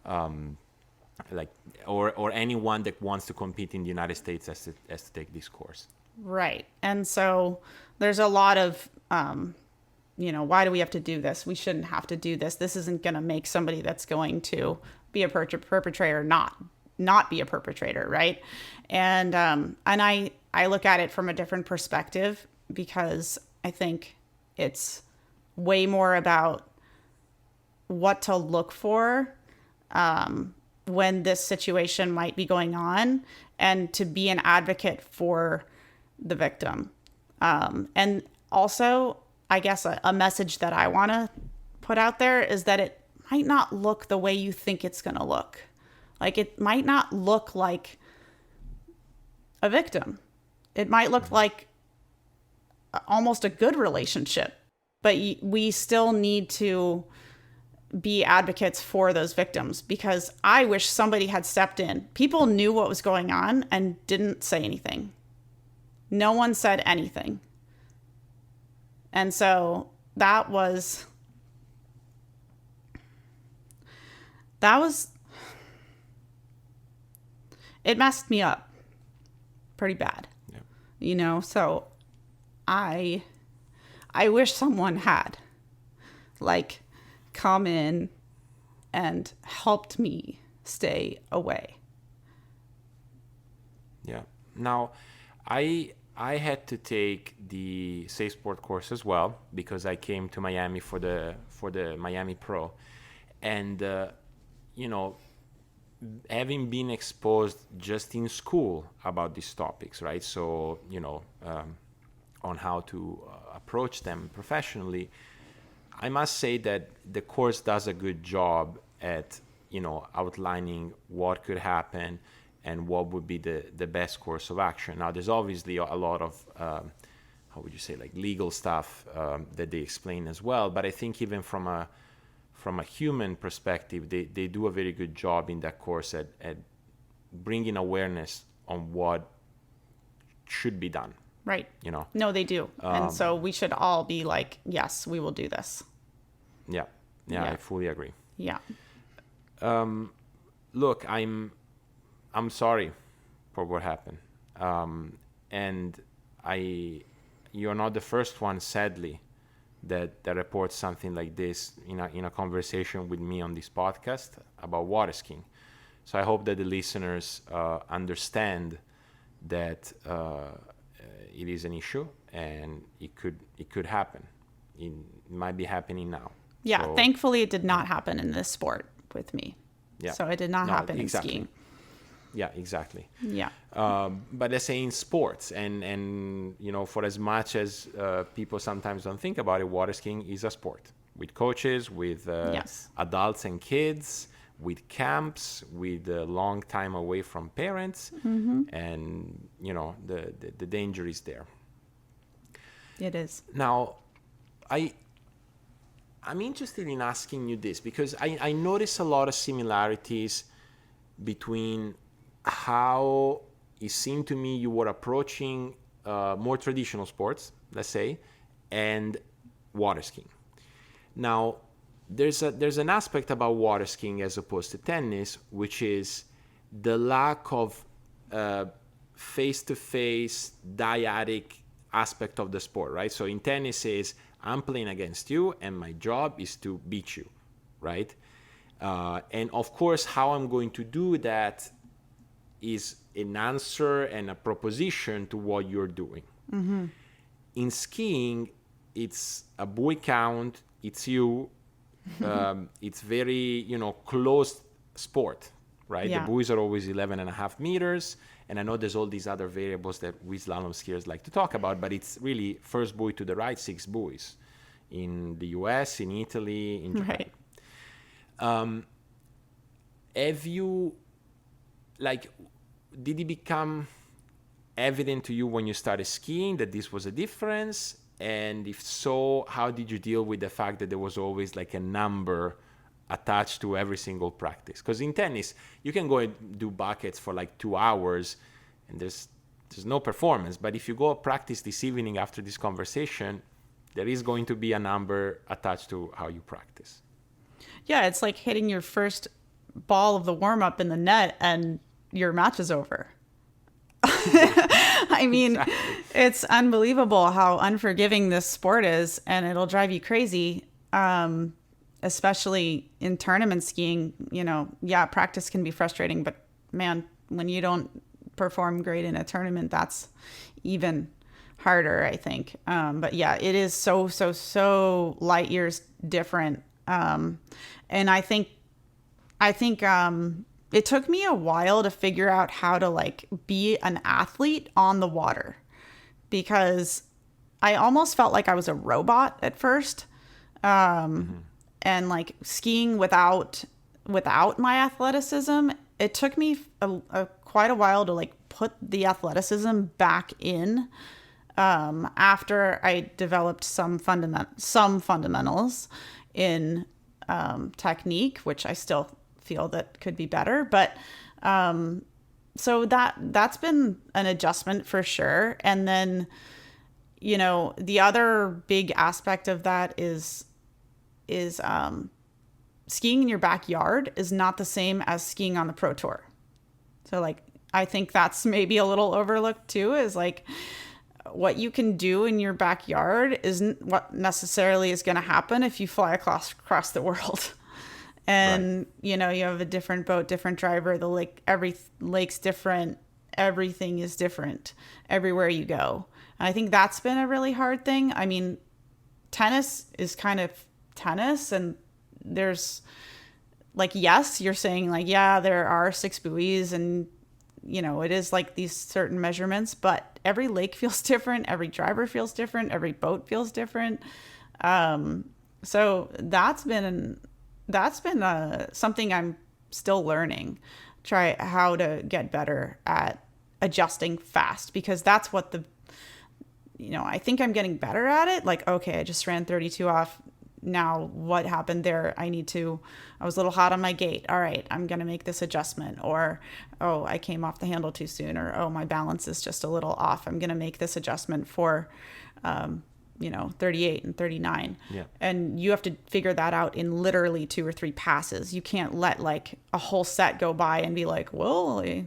Like or anyone that wants to compete in the United States has to take this course. Right. And so there's a lot of, you know, why do we have to do this? We shouldn't have to do this. This isn't going to make somebody that's going to be a perpetrator not be a perpetrator, right? And I look at it from a different perspective because I think it's way more about what to look for when this situation might be going on, and to be an advocate for the victim. And also, I guess a message that I want to put out there is that it might not look the way you think it's going to look. Like it might not look like a victim. It might look like almost a good relationship, but we still need to be advocates for those victims, because I wish somebody had stepped in. People knew what was going on and didn't say anything. No one said anything. And so that was it messed me up pretty bad. Yeah. You know, so I wish someone had like come in and helped me stay away. Yeah. Now, I had to take the safe sport course as well because I came to Miami for the Miami Pro, and you know, having been exposed just in school about these topics, right? So you know, on how to approach them professionally, I must say that the course does a good job at, you know, outlining what could happen and what would be the best course of action. Now, there's obviously a lot of, how would you say, like legal stuff that they explain as well. But I think even from a human perspective, they do a very good job in that course at bringing awareness on what should be done. Right. You know? No, they do. And so we should all be like, yes, we will do this. Yeah. I fully agree. Yeah. Look, I'm sorry for what happened. And you're not the first one, sadly, that reports something like this in a conversation with me on this podcast about water skiing. So I hope that the listeners understand that it is an issue and it could happen. It might be happening now. Yeah, So, thankfully it did not happen in this sport with me. Yeah. So it did not happen exactly. in skiing. Yeah, exactly. Yeah. But let's say in sports, and for as much as people sometimes don't think about it, water skiing is a sport with coaches, with Yes. adults and kids, with camps, with a long time away from parents, and the danger is there. It is. Now, I'm interested in asking you this because I notice a lot of similarities between how it seemed to me you were approaching more traditional sports, let's say, and water skiing. Now, there's an aspect about water skiing as opposed to tennis, which is the lack of face-to-face dyadic aspect of the sport, right? So in tennis is I'm playing against you and my job is to beat you, right? And of course, how I'm going to do that is an answer and a proposition to what you're doing. Mm-hmm. In skiing, it's a buoy count, it's you, it's very, closed sport, right? Yeah. The buoys are always 11.5 meters. And I know there's all these other variables that we slalom skiers like to talk about, but it's really first buoy to the right, 6 buoys in the US, in Italy, in Japan. Right. Have you, did it become evident to you when you started skiing that this was a difference? And if so, how did you deal with the fact that there was always like a number attached to every single practice? Because in tennis, you can go and do buckets for like 2 hours and there's no performance. But if you go practice this evening after this conversation, there is going to be a number attached to how you practice. Yeah, it's like hitting your first ball of the warm-up in the net and your match is over. I mean, exactly. It's unbelievable how unforgiving this sport is, and it'll drive you crazy, especially in tournament skiing. Yeah, practice can be frustrating, but man, when you don't perform great in a tournament, that's even harder, I think. But yeah, it is so light years different. And I think it took me a while to figure out how to be an athlete on the water, because I almost felt like I was a robot at first. And skiing without my athleticism, it took me quite a while to put the athleticism back in. After I developed some fundamentals in technique, which I still feel that could be better, but so that's been an adjustment for sure. And then the other big aspect of that is skiing in your backyard is not the same as skiing on the pro tour. So I think that's maybe a little overlooked too, is what you can do in your backyard isn't what necessarily is going to happen if you fly across the world. And, right. You have a different boat, different driver, every lake's different. Everything is different everywhere you go. And I think that's been a really hard thing. I mean, tennis is kind of tennis, and there's yes, you're saying yeah, there are 6 buoys and, it is these certain measurements, but every lake feels different. Every driver feels different. Every boat feels different. So that's been something I'm still learning. Try how to get better at adjusting fast, because that's what I think I'm getting better at it. Okay, I just ran 32 off. Now what happened there? I was a little hot on my gate. All right, I'm going to make this adjustment. Or, oh, I came off the handle too soon. Or, oh, my balance is just a little off. I'm going to make this adjustment for, 38 and 39. Yeah. And you have to figure that out in literally 2 or 3 passes. You can't let a whole set go by and be well, I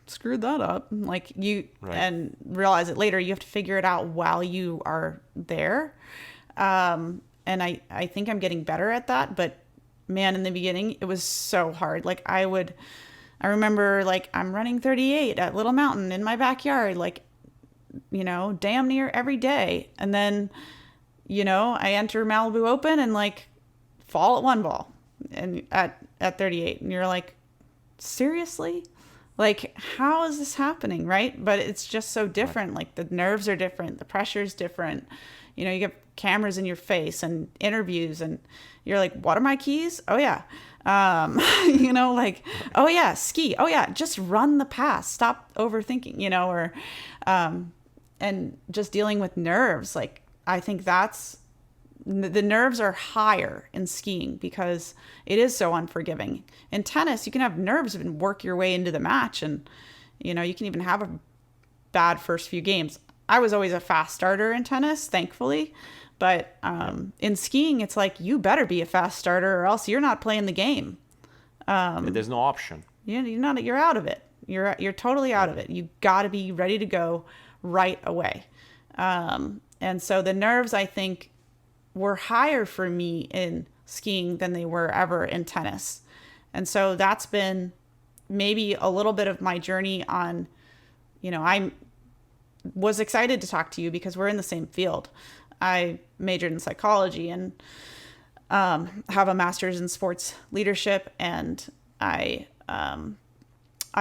screwed that up. Like Right. and realize it later. You have to figure it out while you are there. And I think I'm getting better at that. But man, in the beginning, it was so hard. Like I remember like I'm running 38 at Little Mountain in my backyard, like, damn near every day. And then, I enter Malibu Open and like fall at one ball and at 38. And you're like, seriously? Like, how is this happening? Right. But it's just so different. Like the nerves are different. The pressure is different. You get cameras in your face and interviews and you're like, what are my keys? Oh yeah. Like, oh yeah, ski. Oh yeah. Just run the pass. Stop overthinking, or, and just dealing with nerves. Like, I think the nerves are higher in skiing because it is so unforgiving. In tennis, you can have nerves and work your way into the match. And, you can even have a bad first few games. I was always a fast starter in tennis, thankfully. But in skiing, it's like, you better be a fast starter or else you're not playing the game. There's no option. You're out of it. You're totally out of it. You got to be ready to go right away. And so the nerves, I think, were higher for me in skiing than they were ever in tennis. And so that's been maybe a little bit of my journey on, I was excited to talk to you because we're in the same field. I majored in psychology and have a master's in sports leadership. And I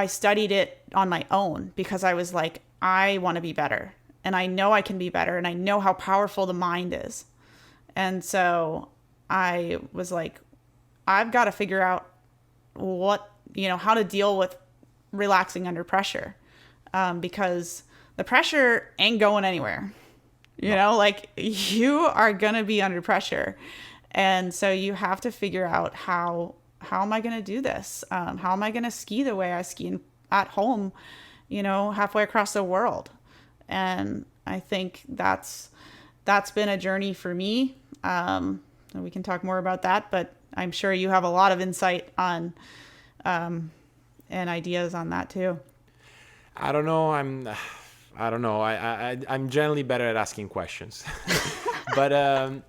studied it on my own because I was like, I want to be better. And I know I can be better. And I know how powerful the mind is. And so I was like, I've got to figure out how to deal with relaxing under pressure. Because the pressure ain't going anywhere. Like you are going to be under pressure. And so you have to figure out how am I going to do this? How am I going to ski the way I ski at home, halfway across the world? And I think that's been a journey for me. And we can talk more about that, but I'm sure you have a lot of insight on, and ideas on that too. I don't know. I'm generally better at asking questions. But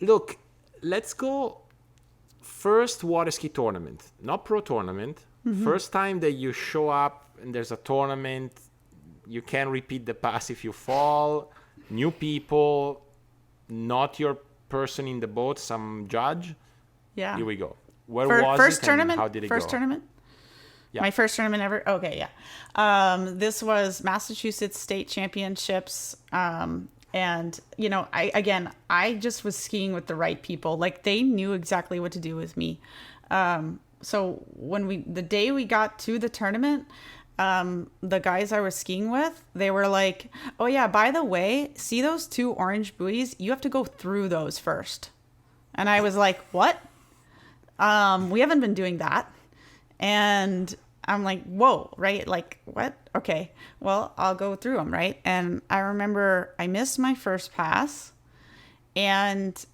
look, let's go first waterski tournament, not pro tournament. Mm-hmm. First time that you show up and there's a tournament, you can repeat the pass if you fall, new people, not your person in the boat, some judge. Yeah. Here we go. Where was first it tournament? And how did it first go? Tournament? Yeah. My first tournament ever? Okay, yeah. This was Massachusetts State Championships. And, I just was skiing with the right people. Like, they knew exactly what to do with me. So the day we got to the tournament, the guys I was skiing with, they were like, oh yeah, by the way, see those 2 orange buoys? You have to go through those first. And I was like, what? We haven't been doing that. And I'm like, whoa, right? Like, what? Okay, well, I'll go through them, right? And I remember I missed my first pass, and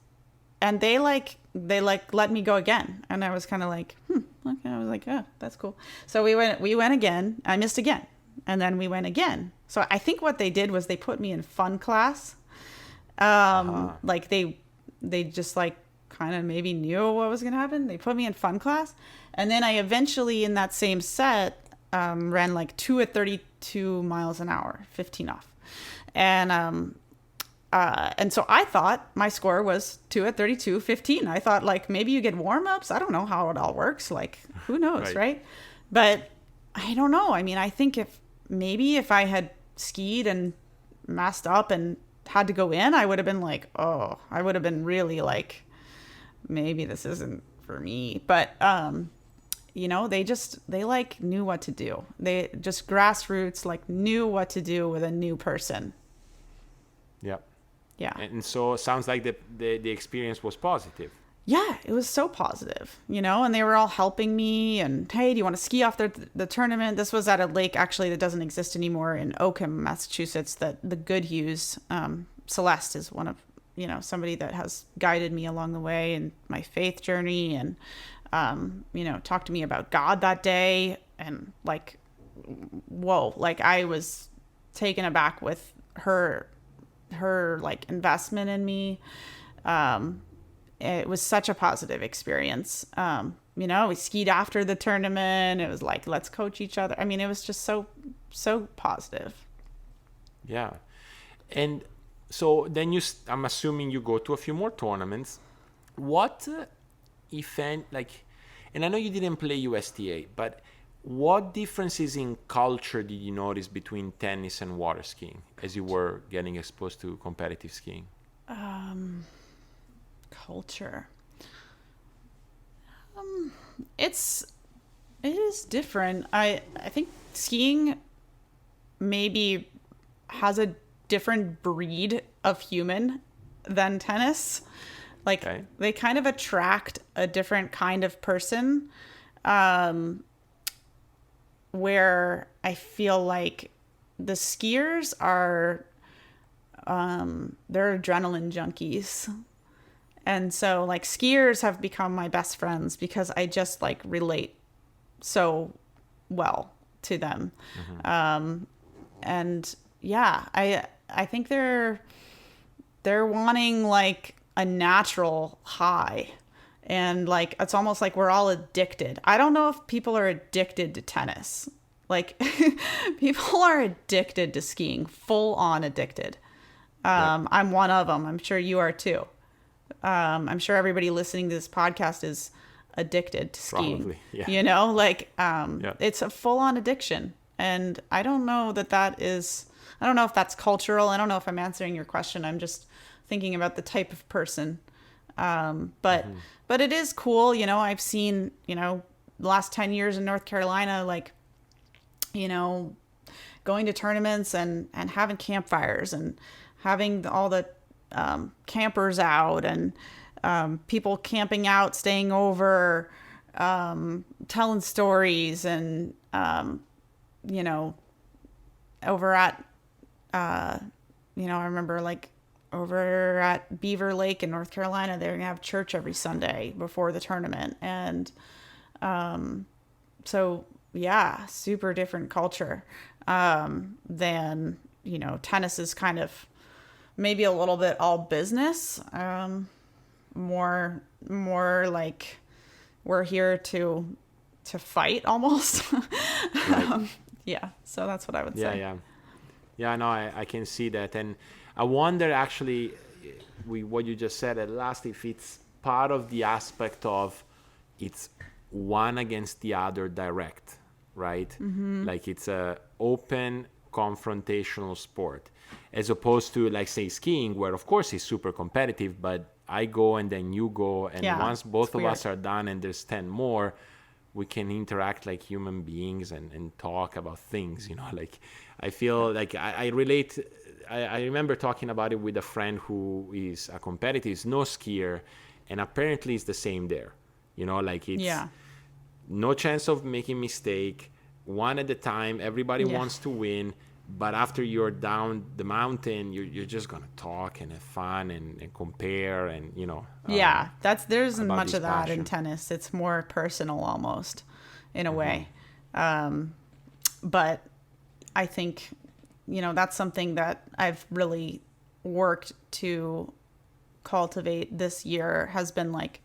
they let me go again. And I was kind of like, okay. I was like, oh, that's cool. So we went again. I missed again. And then we went again. So I think what they did was they put me in fun class. Like they just like kind of maybe knew what was going to happen. They put me in fun class. And then I eventually in that same set, ran like 2 at 32 miles an hour, 15 off. And so I thought my score was 2 at 32, 15. I thought like maybe you get warm-ups. I don't know how it all works. Like, who knows, right? But I don't know. I mean, I think if I had skied and messed up and had to go in, I would have been like, oh, I would have been really like, maybe this isn't for me. But, they like knew what to do. They just grassroots, like knew what to do with a new person. Yeah. Yeah. And so it sounds like the experience was positive. Yeah, it was so positive, and they were all helping me and, hey, do you want to ski off the tournament? This was at a lake actually that doesn't exist anymore in Oakham, Massachusetts, that the Goodhues, Celeste is one of, somebody that has guided me along the way in my faith journey. And talked to me about God that day. And like, whoa, like I was taken aback with her like investment in me. It was such a positive experience. We skied after the tournament. It was like, let's coach each other. I mean, it was just so positive. Yeah. And so then I'm assuming you go to a few more tournaments. What event, like, and I know you didn't play USTA, but what differences in culture did you notice between tennis and water skiing as you were getting exposed to competitive skiing? Culture. It is different. I think skiing maybe has a different breed of human than tennis. Like they kind of attract a different kind of person, where I feel like the skiers are, they're adrenaline junkies. And so like skiers have become my best friends because I just like relate so well to them. And yeah, I think they're wanting like a natural high, and like it's almost like we're all addicted. I don't know if people are addicted to tennis. Like people are addicted to skiing, full on addicted. I'm one of them. I'm sure you are too. I'm sure everybody listening to this podcast is addicted to skiing. Probably, yeah. It's a full-on addiction, and I don't know I don't know if that's cultural. I don't know if I'm answering your question. I'm just thinking about the type of person. But it is cool. I've seen, the last 10 years in North Carolina, like, going to tournaments and having campfires and having all the campers out and people camping out, staying over, telling stories, and over at I remember like over at Beaver Lake in North Carolina, they're gonna have church every Sunday before the tournament. And so yeah, super different culture than tennis is kind of maybe a little bit all business, more like we're here to fight almost. Right. Yeah, so that's what I would say. No, I can see that. And I wonder actually what you just said at last, if it's part of the aspect of it's one against the other direct, right? Like it's a open confrontational sport, as opposed to like say skiing, where of course it's super competitive, but I go and then you go, and once both of us are done and there's 10 more, we can interact like human beings and talk about things, like I feel like I relate. I remember talking about it with a friend who is a competitive snow skier, and apparently it's the same there, like it's no chance of making mistake, one at a time, everybody wants to win. But after you're down the mountain, you're just gonna talk and have fun and compare and there isn't much of that in tennis. It's more personal almost, in a way. But I think that's something that I've really worked to cultivate this year. Has been like,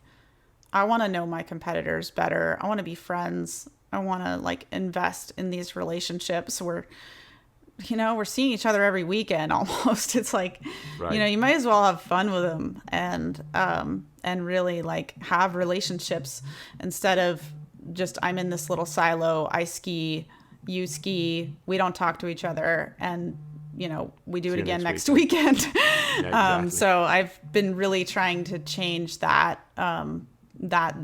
I want to know my competitors better. I want to be friends. I want to like invest in these relationships where we're seeing each other every weekend almost. It's like, you might as well have fun with them and really like have relationships instead of just, I'm in this little silo. I ski, you ski, we don't talk to each other, and we do it again next weekend. Exactly. So I've been really trying to change that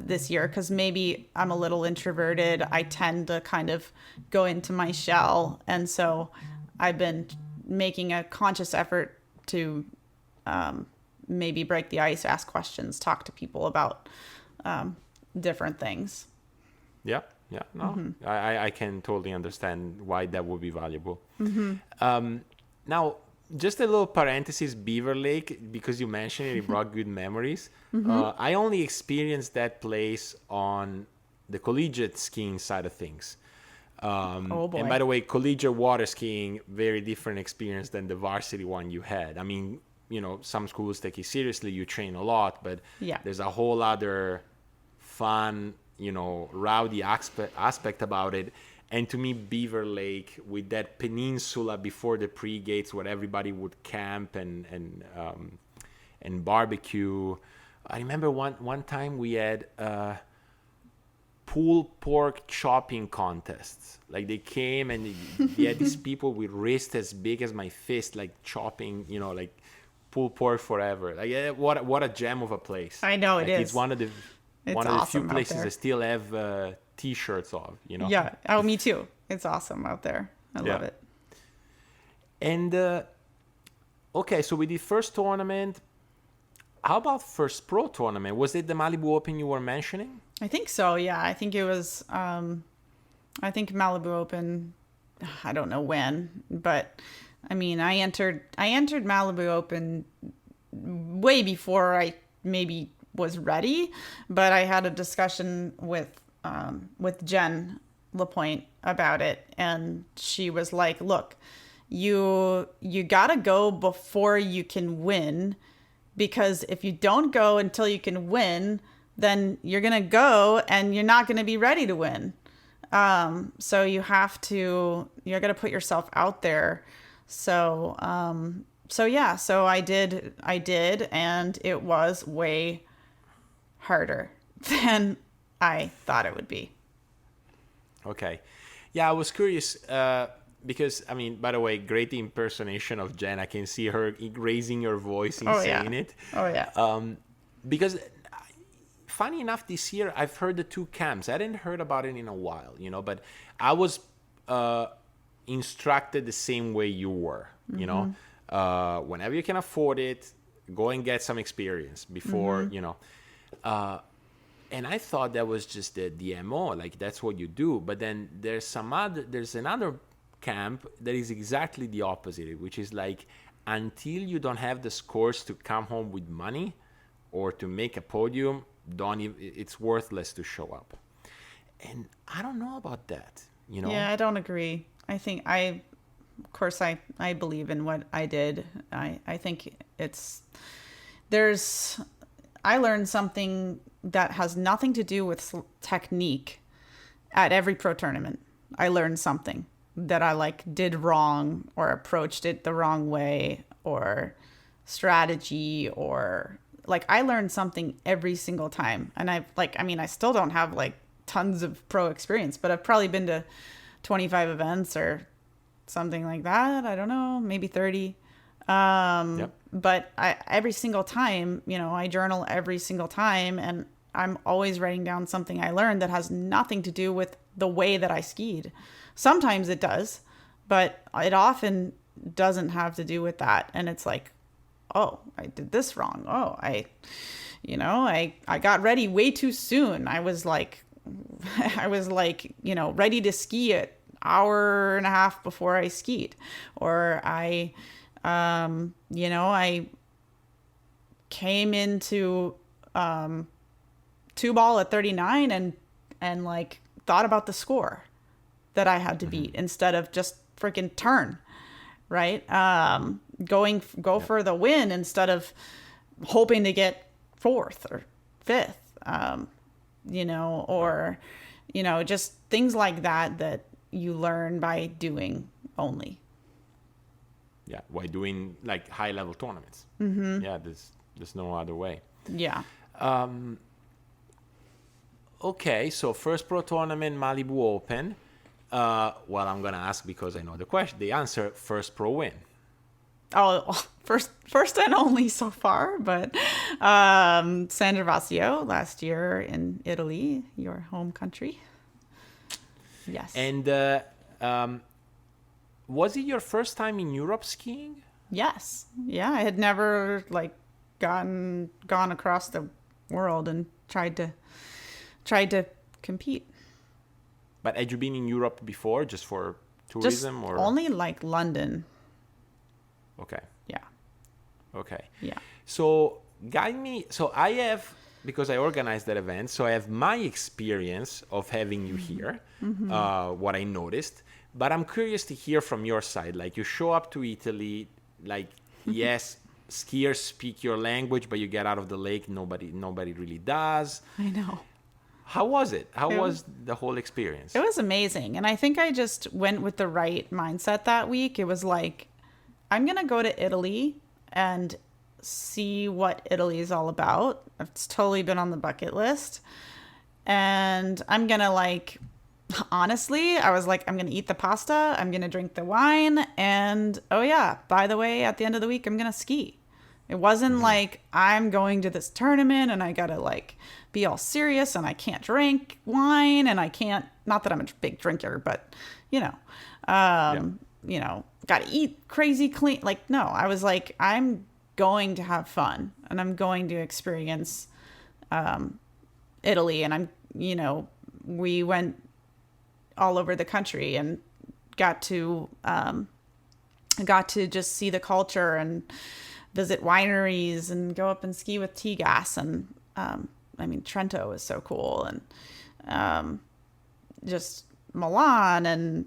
this year, because maybe I'm a little introverted. I tend to kind of go into my shell, and so I've been making a conscious effort to maybe break the ice, ask questions, talk to people about different things. I can totally understand why that would be valuable. Now, just a little parenthesis, Beaver Lake, because you mentioned it, it brought good memories. I only experienced that place on the collegiate skiing side of things. Oh boy. And by the way, collegiate water skiing, very different experience than the varsity one you had. I mean, some schools take it seriously, you train a lot, but Yeah. there's a whole other fun, rowdy aspect about it. And to me, Beaver Lake, with that peninsula before the pre-gates where everybody would camp and barbecue. I remember one time we had pulled pork chopping contests. Like they came and they had these people with wrists as big as my fist, like chopping, like pulled pork forever. Like what a gem of a place. I know it is. It's one of the few awesome places I still have T-shirts of. Yeah. Oh, me too. It's awesome out there. I love it. And okay, so with the first tournament, how about first pro tournament? Was it the Malibu Open you were mentioning? I think so. Yeah. I think it was, I think Malibu Open, I don't know when, but I mean, I entered Malibu Open way before I maybe was ready, but I had a discussion with Jen LaPointe about it, and she was like, look, you gotta go before you can win, because if you don't go until you can win, then you're gonna go and you're not gonna be ready to win. So you're gonna put yourself out there. So I did, and it was way harder than I thought it would be. Okay. Yeah, I was curious because, I mean, by the way, great impersonation of Jen. I can see her raising her voice in saying it. Oh, yeah. Because funny enough, this year I've heard the two camps. I hadn't heard about it in a while, but I was instructed the same way you were, whenever you can afford it, go and get some experience before, and I thought that was just the MO, like that's what you do. But then there's another camp that is exactly the opposite, which is like, until you don't have the scores to come home with money or to make a podium, it's worthless to show up. And I don't know about that, Yeah, I don't agree. I think I believe in what I did. I think I learned something that has nothing to do with technique at every pro tournament. I learned something that I did wrong, or approached it the wrong way, or strategy, or I learned something every single time. And I still don't have tons of pro experience, but I've probably been to 25 events or something like that. I don't know, maybe 30. But every single time, I journal every single time, and I'm always writing down something I learned that has nothing to do with the way that I skied. Sometimes it does, but it often doesn't have to do with that. And it's like, oh, I did this wrong. Oh, I got ready way too soon. I was ready to ski an hour and a half before I skied, or I came into 2-ball at 39 and thought about the score that I had to beat instead of just freaking turn, right? Go for the win instead of hoping to get 4th or 5th, or just things like that you learn by doing only. Yeah, by doing high level tournaments. Mm-hmm. Yeah, there's no other way. Yeah. Okay, so first pro tournament, Malibu Open. Well, I'm gonna ask because I know the answer. First pro win. Oh, first and only so far, but San Gervasio last year in Italy, your home country. Yes. And was it your first time in Europe skiing? Yes. Yeah, I had never gone across the world and tried to compete. But had you been in Europe before, just for tourism, just or only London? Okay. Yeah. Okay. Yeah. So guide me. So I have, because I organized that event, so I have my experience of having you here, what I noticed. But I'm curious to hear from your side. Like, you show up to Italy, like, yes, skiers speak your language, but you get out of the lake, nobody really does. I know. How was it? How It was the whole experience? It was amazing. And I think I just went with the right mindset that week. It was like, I'm going to go to Italy and see what Italy is all about. It's totally been on the bucket list. And I'm going to like, honestly, I was like, I'm going to eat the pasta. I'm going to drink the wine. And oh yeah, by the way, at the end of the week, I'm going to ski. It wasn't like I'm going to this tournament and I got to like be all serious and I can't drink wine and I can't, not that I'm a big drinker, but you know, got to eat crazy clean. Like, no, I was like, I'm going to have fun and I'm going to experience Italy. And we went all over the country and got to just see the culture and visit wineries and go up and ski with T-Gas. And Trento is so cool. And just Milan and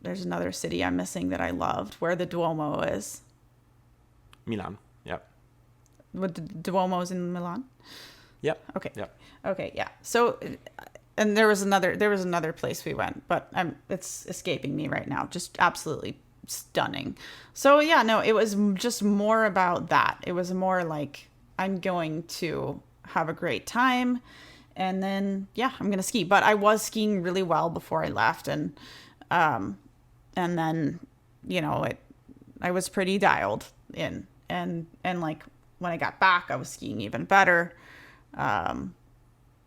there's another city I'm missing that I loved where the Duomo is. Milan. Yep. With the Duomo's in Milan. Yep. Okay. Yep. Okay. Yeah. So, and there was another place we went, but it's escaping me right now. Just absolutely stunning. So yeah, no, it was just more about that. It was more like, I'm going to have a great time. And then, yeah, I'm going to ski. But I was skiing really well before I left. And then, I was pretty dialed in. And like, when I got back, I was skiing even better.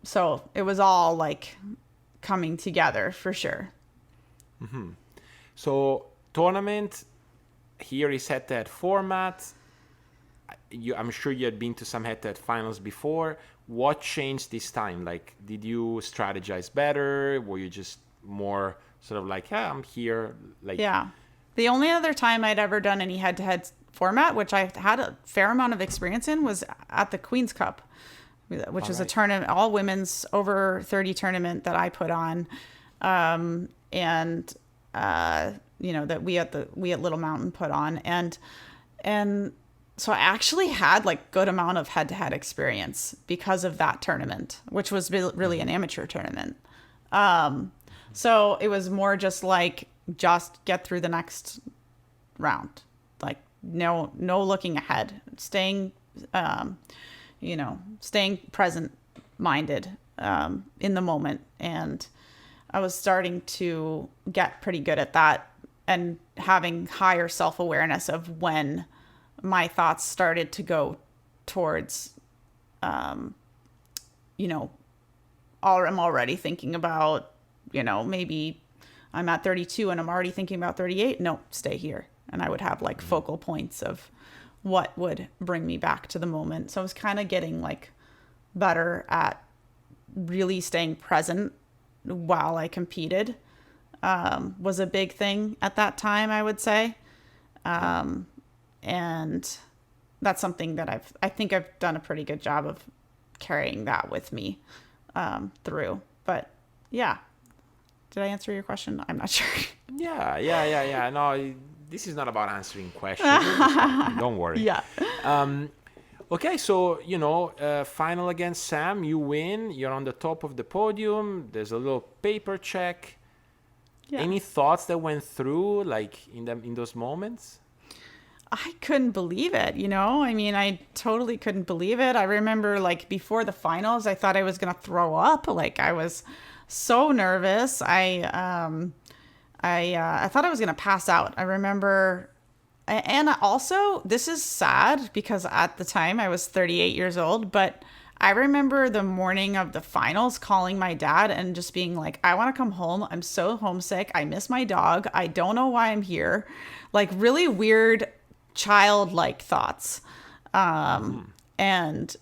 So it was all like coming together for sure. Mm-hmm. So tournament here is head-to-head format. I'm sure you had been to some head-to-head finals before. What changed this time? Like, did you strategize better? Were you just more sort of like, yeah, I'm here? Like, yeah. The only other time I'd ever done any head-to-head format, which I had a fair amount of experience in, was at the Queen's Cup, which is a tournament, all women's over 30 tournament that I put on. That we at Little Mountain put on. And so I actually had like good amount of head-to-head experience because of that tournament, which was really an amateur tournament. So it was more just like, just get through the next round. Like no looking ahead, staying present minded, in the moment. And I was starting to get pretty good at that and having higher self-awareness of when my thoughts started to go towards, I'm already thinking about, maybe I'm at 32 and I'm already thinking about 38. No, stay here. And I would have like focal points of what would bring me back to the moment. So I was kind of getting like better at really staying present while I competed, was a big thing at that time, I would say. And that's something that I think I've done a pretty good job of carrying that with me, through. But yeah. Did I answer your question? I'm not sure. Yeah. No, this is not about answering questions. Don't worry. Yeah. Okay, so, final against Sam, you win. You're on the top of the podium. There's a little paper check. Yeah. Any thoughts that went through, like, in those moments? I couldn't believe it, I totally couldn't believe it. I remember, like, before the finals, I thought I was going to throw up. Like, I was so nervous. I thought I was going to pass out. I remember, and also, this is sad because at the time I was 38 years old, but I remember the morning of the finals calling my dad and just being like, I want to come home. I'm so homesick. I miss my dog. I don't know why I'm here. Like, really weird childlike thoughts. And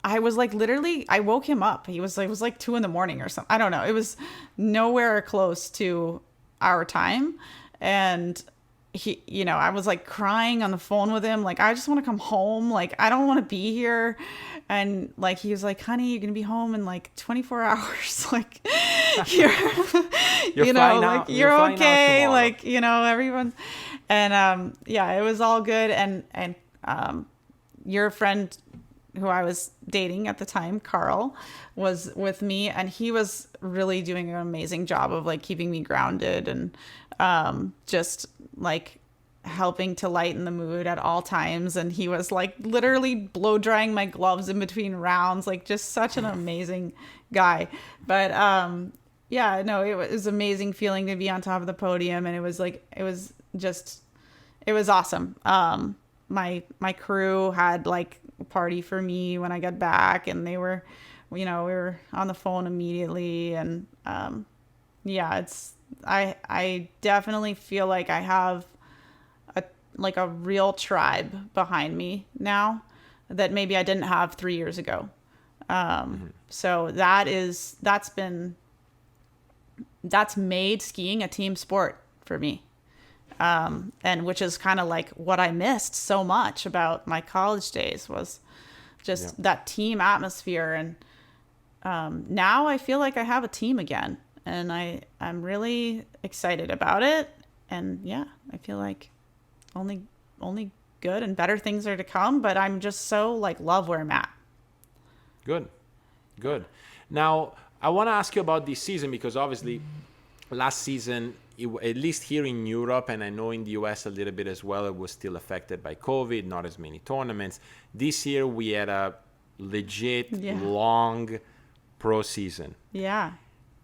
I was like, literally, I woke him up. It was like 2 a.m. or something. I don't know. It was nowhere close to, our time. And he, I was like crying on the phone with him. Like, I just want to come home. Like, I don't want to be here. And like, he was like, honey, you're going to be home in like 24 hours. Like, you're like, you're okay. Like, everyone's, and, it was all good. And your friend who I was dating at the time, Carl, was with me, and he was really doing an amazing job of like keeping me grounded and just like helping to lighten the mood at all times. And he was like literally blow drying my gloves in between rounds, like just such an amazing guy. But it was amazing feeling to be on top of the podium, and it was awesome. My crew had like a party for me when I got back, and they were, we were on the phone immediately. And I definitely feel like I have a real tribe behind me now that maybe I didn't have 3 years ago. So that's made skiing a team sport for me. And which is kind of like what I missed so much about my college days, was just that team atmosphere. And now I feel like I have a team again, and I'm really excited about it. And I feel like only good and better things are to come, but I'm just so like love where I'm at. Good. Now I want to ask you about this season, because obviously last season, at least here in Europe, and I know in the US a little bit as well, it was still affected by COVID, not as many tournaments. This year we had a legit long pro season. Yeah.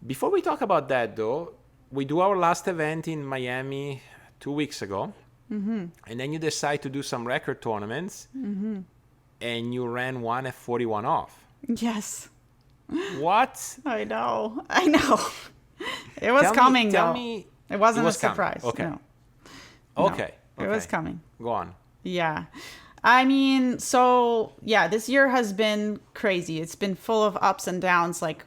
Before we talk about that though, we do our last event in Miami 2 weeks ago. Mm-hmm. And then you decide to do some record tournaments. Mm-hmm. And you ran one at 41 off. Yes. What? I know. It was coming, tell though. Me, it wasn't a surprise. Okay. No. Okay. It was coming. Go on. Yeah. I mean, so this year has been crazy. It's been full of ups and downs, like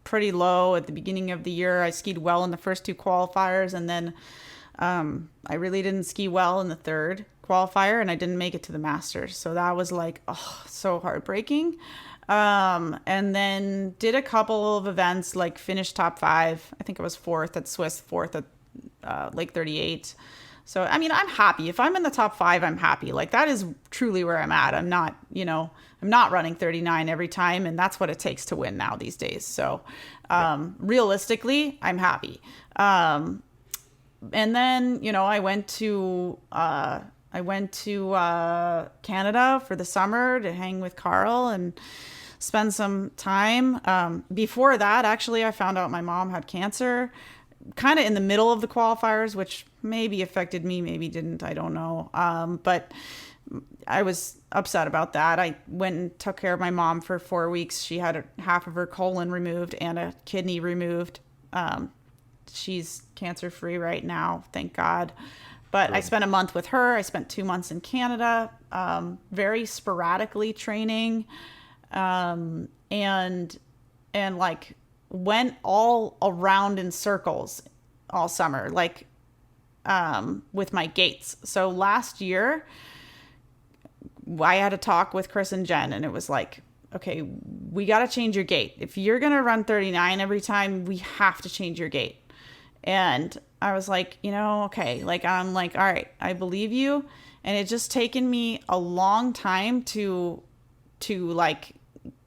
pretty low at the beginning of the year. I skied well in the first two qualifiers, and then I really didn't ski well in the third qualifier, and I didn't make it to the Masters. So that was like, so heartbreaking. And then did a couple of events, like finished top 5. I think I was 4th at Swiss, 4th at Lake 38. So, I mean, I'm happy. If I'm in the top 5, I'm happy. Like, that is truly where I'm at. I'm not, I'm not running 39 every time, and that's what it takes to win now these days. So, realistically, I'm happy. And then, I went to Canada for the summer to hang with Carl and spend some time. Before that, actually, I found out my mom had cancer, kind of in the middle of the qualifiers, which maybe affected me, maybe didn't, I don't know. But I was upset about that. I went and took care of my mom for 4 weeks. She had half of her colon removed and a kidney removed. She's cancer-free right now, thank God. But good. I spent a month with her. I spent 2 months in Canada, very sporadically training, and like went all around in circles all summer, like with my gates. So last year, I had a talk with Chris and Jen, and it was like, okay, we got to change your gate. If you're going to run 39 every time, we have to change your gate. And I was like, okay, like, I'm like, all right, I believe you. And it just taken me a long time to like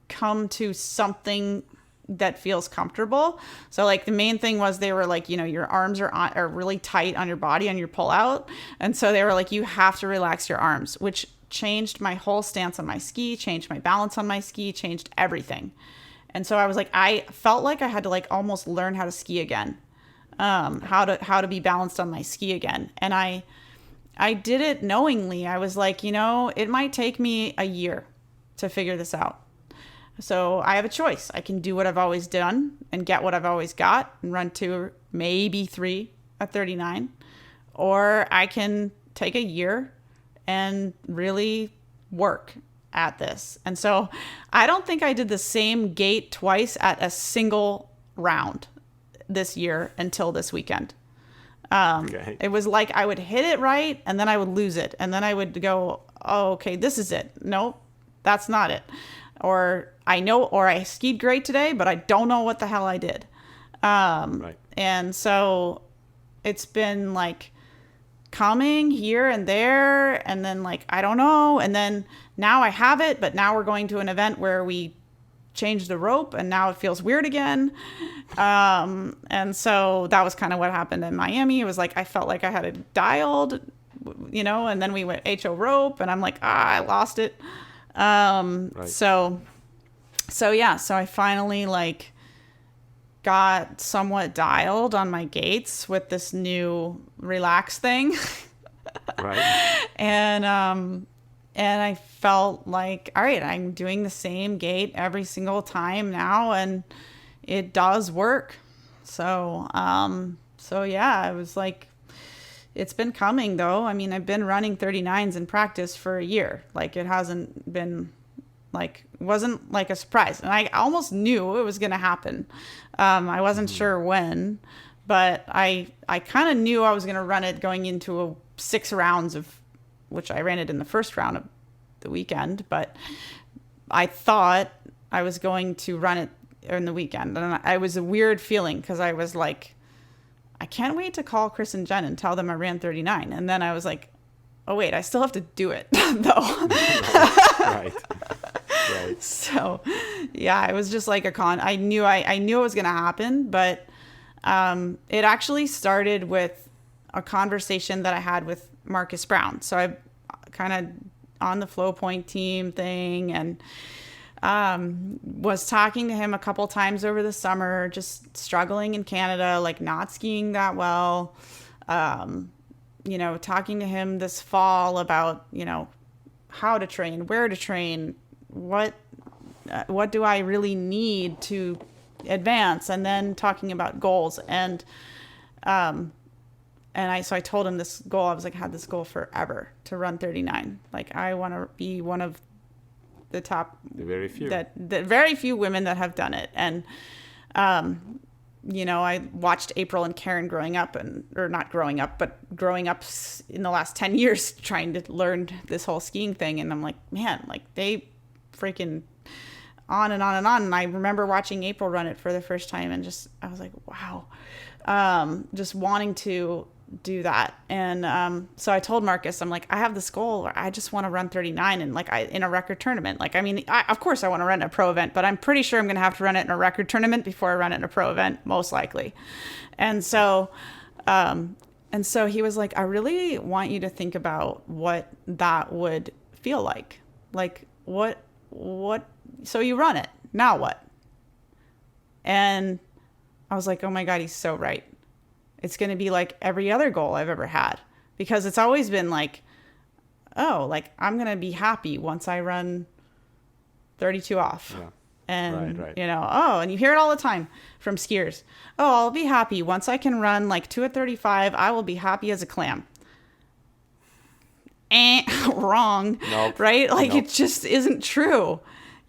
come to something that feels comfortable. So like the main thing was they were like, your arms are really tight on your body on your pull out. And so they were like, you have to relax your arms, which changed my whole stance on my ski, changed my balance on my ski, changed everything. And so I was like, I felt like I had to like almost learn how to ski again. How to be balanced on my ski again. And I did it knowingly. I was like, it might take me a year to figure this out. So I have a choice. I can do what I've always done and get what I've always got and run 2, maybe 3 at 39. Or I can take a year and really work at this. And so I don't think I did the same gate twice at a single round. this year until this weekend. Okay. It was like I would hit it right and then I would lose it. And then I would go, oh, okay, this is it. Nope, that's not it. Or I skied great today, but I don't know what the hell I did. Right. And so it's been like coming here and there. And then like, I don't know. And then now I have it, but now we're going to an event where we changed the rope and now it feels weird again. And so that was kind of what happened in Miami. It was like I felt like I had it dialed, and then we went HO rope and I'm like, I lost it. Right. So I finally like got somewhat dialed on my gates with this new relax thing. Right. And I felt like, all right, I'm doing the same gait every single time now, and it does work. So yeah, I was like, it's been coming though. I mean, I've been running 39s in practice for a year. Like it hasn't been like, wasn't like a surprise. And I almost knew it was going to happen. I wasn't sure when, but I kind of knew I was going to run it going into 6 rounds of, which I ran it in the first round of the weekend, but I thought I was going to run it in the weekend. And I was a weird feeling because I was like, I can't wait to call Chris and Jen and tell them I ran 39. And then I was like, oh wait, I still have to do it though. Right. So yeah, it was just like I knew it was going to happen, but it actually started with a conversation that I had with Marcus Brown. So I kind of on the Flow Point team thing and was talking to him a couple times over the summer, just struggling in Canada, like not skiing that well. Talking to him this fall about, how to train, where to train, what do I really need to advance, and then talking about goals. And I told him this goal. I was like, I had this goal forever to run 39. Like I want to be one of the top, the very few, the very few women that have done it. And, I watched April and Karen growing up in the last 10 years trying to learn this whole skiing thing. And I'm like, man, like they freaking on and on and on. And I remember watching April run it for the first time and I was like, wow, just wanting to do that. And so I told Marcus, I'm like, I have this goal where I just want to run 39 and in a record tournament. Like, I mean, of course I want to run a pro event, but I'm pretty sure I'm going to have to run it in a record tournament before I run it in a pro event, most likely. And so he was like, I really want you to think about what that would feel like. Like what, so you run it, now what? And I was like, oh my God, he's so right. It's going to be like every other goal I've ever had, because it's always been like, oh, like I'm going to be happy once I run 32 off. Yeah. And, right. And you hear it all the time from skiers. Oh, I'll be happy once I can run like 2 at 35. I will be happy as a clam. Wrong. Nope. Right? Like It just isn't true.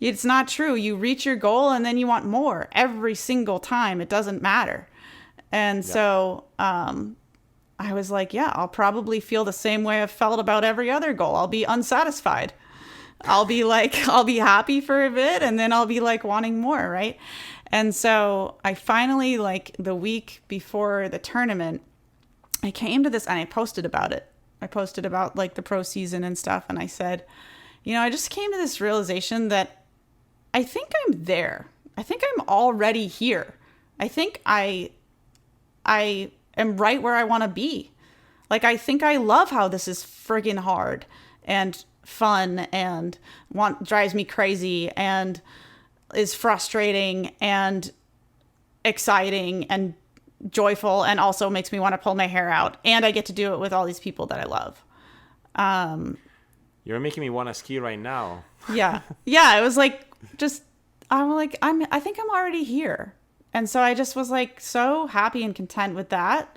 It's not true. You reach your goal and then you want more every single time. It doesn't matter. And so I was like, yeah, I'll probably feel the same way I've felt about every other goal. I'll be unsatisfied. I'll be happy for a bit and then I'll be like wanting more, right? And so I finally, like the week before the tournament, I came to this and I posted about it. I posted about like the pro season and stuff. And I said, I just came to this realization that I think I'm there. I think I'm already here. I think I am right where I want to be. Like, I think I love how this is friggin' hard and fun and drives me crazy and is frustrating and exciting and joyful and also makes me want to pull my hair out. And I get to do it with all these people that I love. You're making me want to ski right now. Yeah. Yeah. It was like, I think I'm already here. And so I just was like so happy and content with that.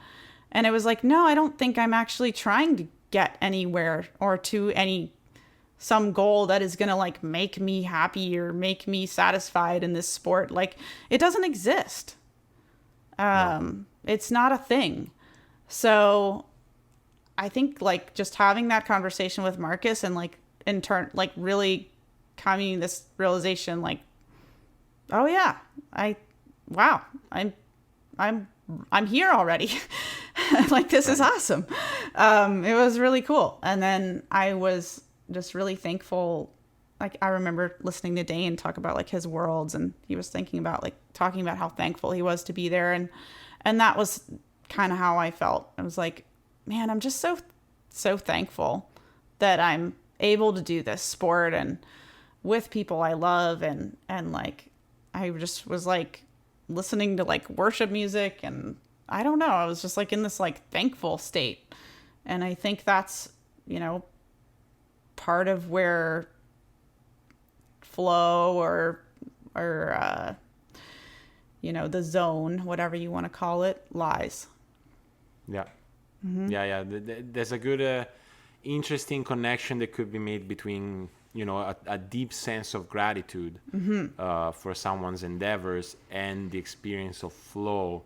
And it was like, no, I don't think I'm actually trying to get anywhere or to some goal that is going to like make me happy or make me satisfied in this sport. Like, it doesn't exist. It's not a thing. So I think like just having that conversation with Marcus and like in turn, like really coming to this realization, like, oh yeah, wow, I'm here already. Like, this is awesome. It was really cool. And then I was just really thankful. Like, I remember listening to Dane talk about like his worlds, and he was thinking about like talking about how thankful he was to be there. And that was kind of how I felt. I was like, man, I'm just so thankful that I'm able to do this sport and with people I love. And like, I just was like listening to like worship music, and I don't know, I was just like in this like thankful state. And I think that's, part of where flow or the zone, whatever you want to call it, lies. Yeah. Mm-hmm. Yeah. There's a good, interesting connection that could be made between, a deep sense of gratitude for someone's endeavors and the experience of flow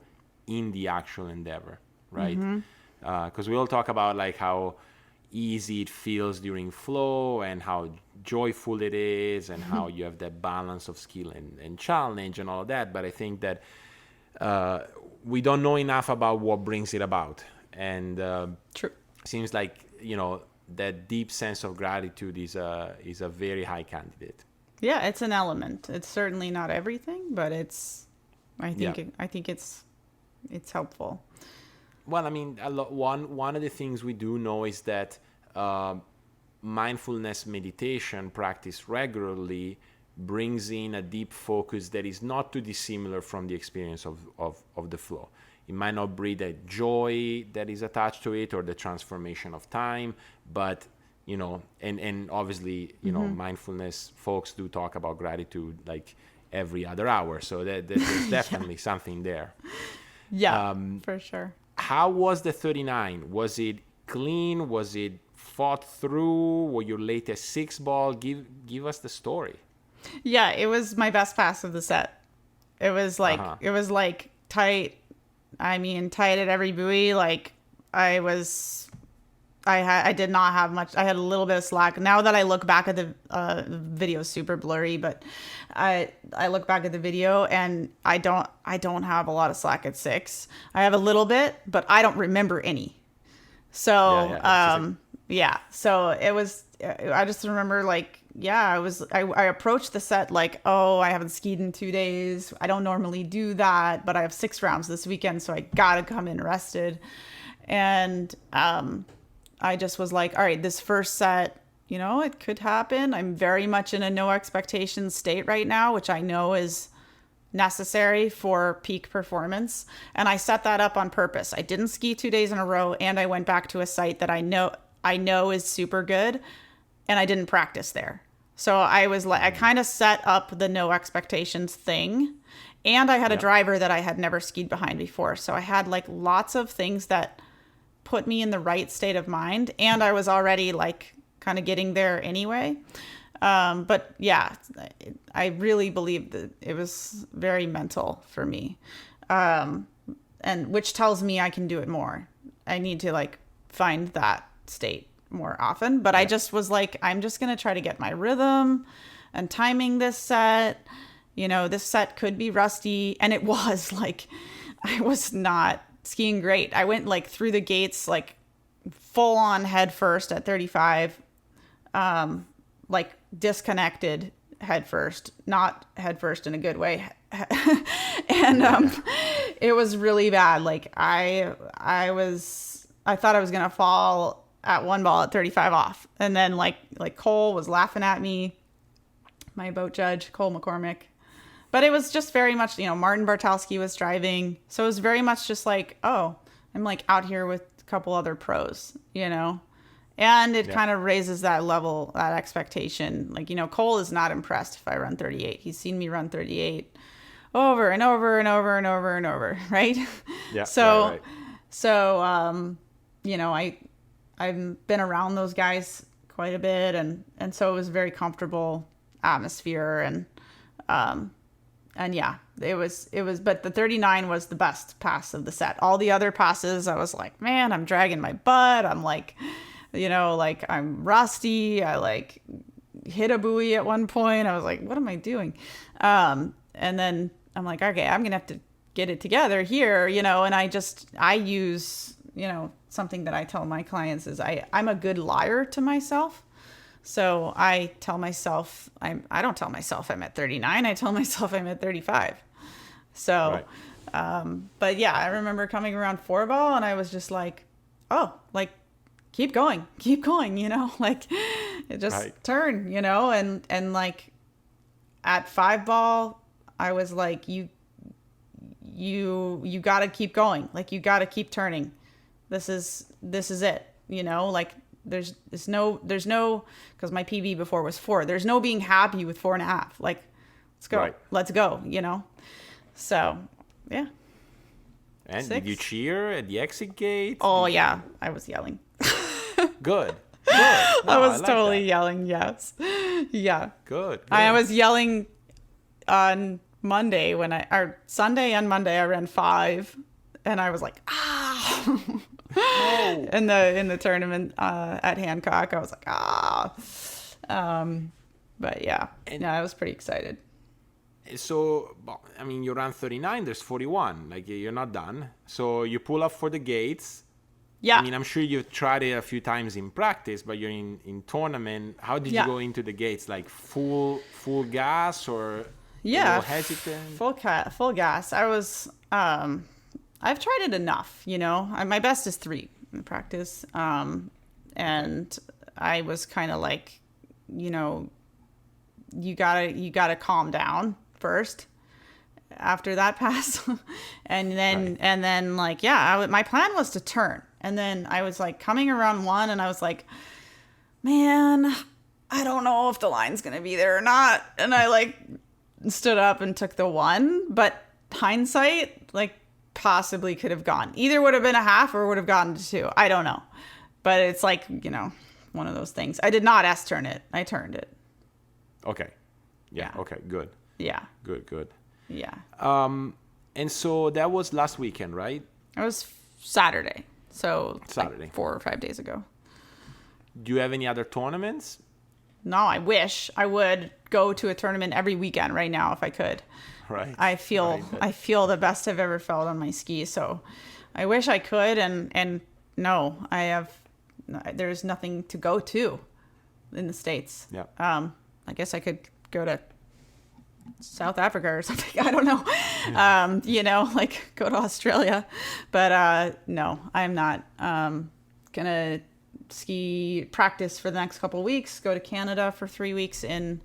in the actual endeavor, right? Because we all talk about like how easy it feels during flow and how joyful it is and how you have that balance of skill and challenge and all of that. But I think that we don't know enough about what brings it about. And True. Seems like, that deep sense of gratitude is a very high candidate. Yeah, it's an element. It's certainly not everything, but I think it's helpful. Well, I mean, one of the things we do know is that mindfulness meditation practiced regularly brings in a deep focus that is not too dissimilar from the experience of the flow. It might not bring the joy that is attached to it or the transformation of time, but, and obviously, mindfulness folks do talk about gratitude like every other hour. So there's definitely something there. Yeah, for sure. How was the 39? Was it clean? Was it fought through? Were you late at 6-ball? Give us the story. Yeah, it was my best pass of the set. It was like tight. I mean, tight at every buoy. Like I did not have much. I had a little bit of slack. Now that I look back at the video, is super blurry, but I look back at the video and I don't have a lot of slack at 6. I have a little bit, but I don't remember any. So so it was. I just remember like. Yeah, I approached the set like, oh, I haven't skied in 2 days. I don't normally do that, but I have 6 rounds this weekend, so I gotta come in rested. And I just was like, all right, this first set, it could happen. I'm very much in a no expectations state right now, which I know is necessary for peak performance. And I set that up on purpose. I didn't ski 2 days in a row, and I went back to a site that I know is super good, and I didn't practice there. So I was like, I kind of set up the no expectations thing. And I had a driver that I had never skied behind before. So I had like lots of things that put me in the right state of mind. And I was already like kind of getting there anyway. But yeah, I really believe that it was very mental for me. And which tells me I can do it more. I need to like find that state more often, but I just was like, I'm just going to try to get my rhythm and timing this set. This set could be rusty, and it was like, I was not skiing great. I went like through the gates, like full on head first at 35, like disconnected head first, not head first in a good way. And, it was really bad. Like I thought I was going to fall at 1 ball at 35 off. And then like Cole was laughing at me, my boat judge, Cole McCormick. But it was just very much, Martin Bartowski was driving. So it was very much just like, oh, I'm like out here with a couple other pros, and it kind of raises that level, that expectation. Like, Cole is not impressed if I run 38. He's seen me run 38 over and over and over and over and over. Right. Yeah. So I've been around those guys quite a bit, and so it was a very comfortable atmosphere, and yeah, it was, but the 39 was the best pass of the set. All the other passes, I was like, man, I'm dragging my butt. I'm like, like I'm rusty. I like hit a buoy at one point. I was like, what am I doing? And then I'm like, okay, I'm going to have to get it together here, and I use, something that I tell my clients is I'm a good liar to myself. So I tell myself, I don't tell myself I'm at 39. I tell myself I'm at 35. So, right. But yeah, I remember coming around 4-ball and I was just like, oh, like, keep going, like it just right. turn, and like at 5-ball, I was like, you got to keep going. Like, you got to keep turning. This is it, like, there's no, because my PB before was 4. There's no being happy with 4.5. Like, let's go, right. Let's go, So, yeah. And 6. Did you cheer at the exit gate? Oh yeah, I was yelling. Good. No, I was totally yelling. Yes. Yeah. Good. I was yelling on Monday or Sunday and Monday. I ran 5, and I was like, ah. No. In the tournament at Hancock, I was like, ah. But yeah, I was pretty excited. So, I mean, you ran 39. There's 41. Like, you're not done. So you pull up for the gates. Yeah. I mean, I'm sure you've tried it a few times in practice, but you're in tournament. How did you go into the gates? Like full gas or a little hesitant? Full gas. I was. I've tried it enough. My best is 3 in practice. And I was kind of like, you gotta calm down first after that pass. and then like, my plan was to turn. And then I was like coming around 1 and I was like, man, I don't know if the line's going to be there or not. And I like stood up and took the 1, but hindsight, like possibly could have gone. Either would have been a half or would have gotten to 2. I don't know. But it's like, one of those things. I did not S-turn it. I turned it. Okay. Yeah. Okay. Good. Yeah. Good. Yeah. And so that was last weekend, right? It was Saturday. So Saturday. Like 4 or 5 days ago. Do you have any other tournaments? No, I wish I would go to a tournament every weekend right now if I could. Right. I feel the best I've ever felt on my skis. So I wish I could. And no, there's nothing to go to in the States. Yeah. I guess I could go to South Africa or something. I don't know. Yeah. Like go to Australia. But no, I'm not gonna ski practice for the next couple of weeks. Go to Canada for 3 weeks in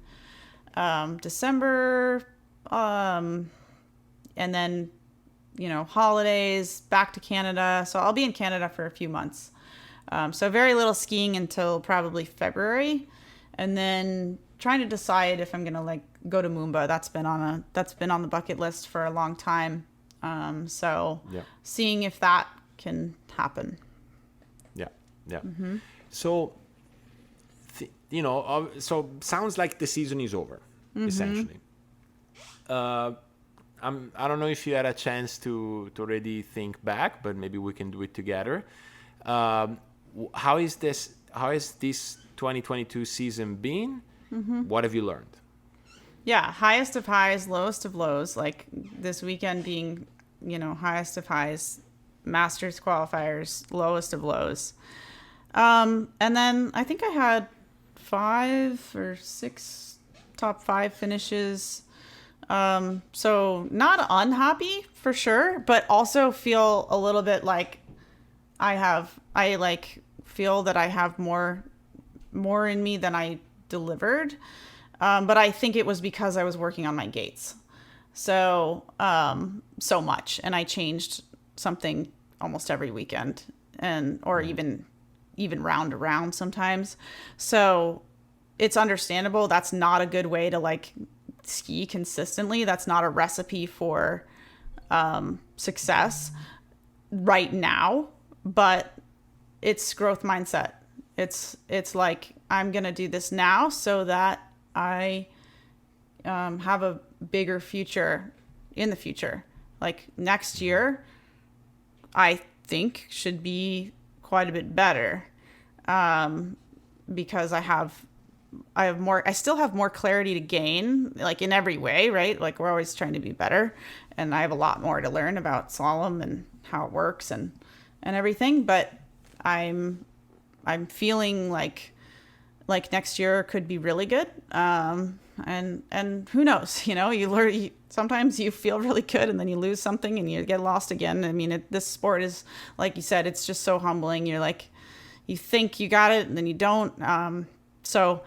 December. And then, holidays, back to Canada. So I'll be in Canada for a few months. So very little skiing until probably February. And then trying to decide if I'm going to like go to Moomba. That's been on the bucket list for a long time. So seeing if that can happen. Yeah. Mm-hmm. So, so sounds like the season is over, essentially. I don't know if you had a chance to already think back, but maybe we can do it together. How is this 2022 season been? Mm-hmm. What have you learned? Yeah, highest of highs, lowest of lows. Like this weekend being, highest of highs, Masters qualifiers, lowest of lows. And then I think I had 5 or 6 top 5 finishes. So not unhappy for sure, but also feel a little bit like I feel that I have more in me than I delivered. But I think it was because I was working on my gates. So much. And I changed something almost every weekend or even round to round sometimes. So it's understandable. That's not a good way to like ski consistently. That's not a recipe for success right now, but it's growth mindset. It's like, I'm going to do this now so that I have a bigger future in the future. Like next year, I think should be quite a bit better, because I still have more clarity to gain, like in every way, right? Like we're always trying to be better, and I have a lot more to learn about slalom and how it works and everything. But I'm feeling like next year could be really good. And who knows, you learn, sometimes you feel really good and then you lose something and you get lost again. I mean, this sport is, like you said, it's just so humbling. You're like, you think you got it and then you don't. So,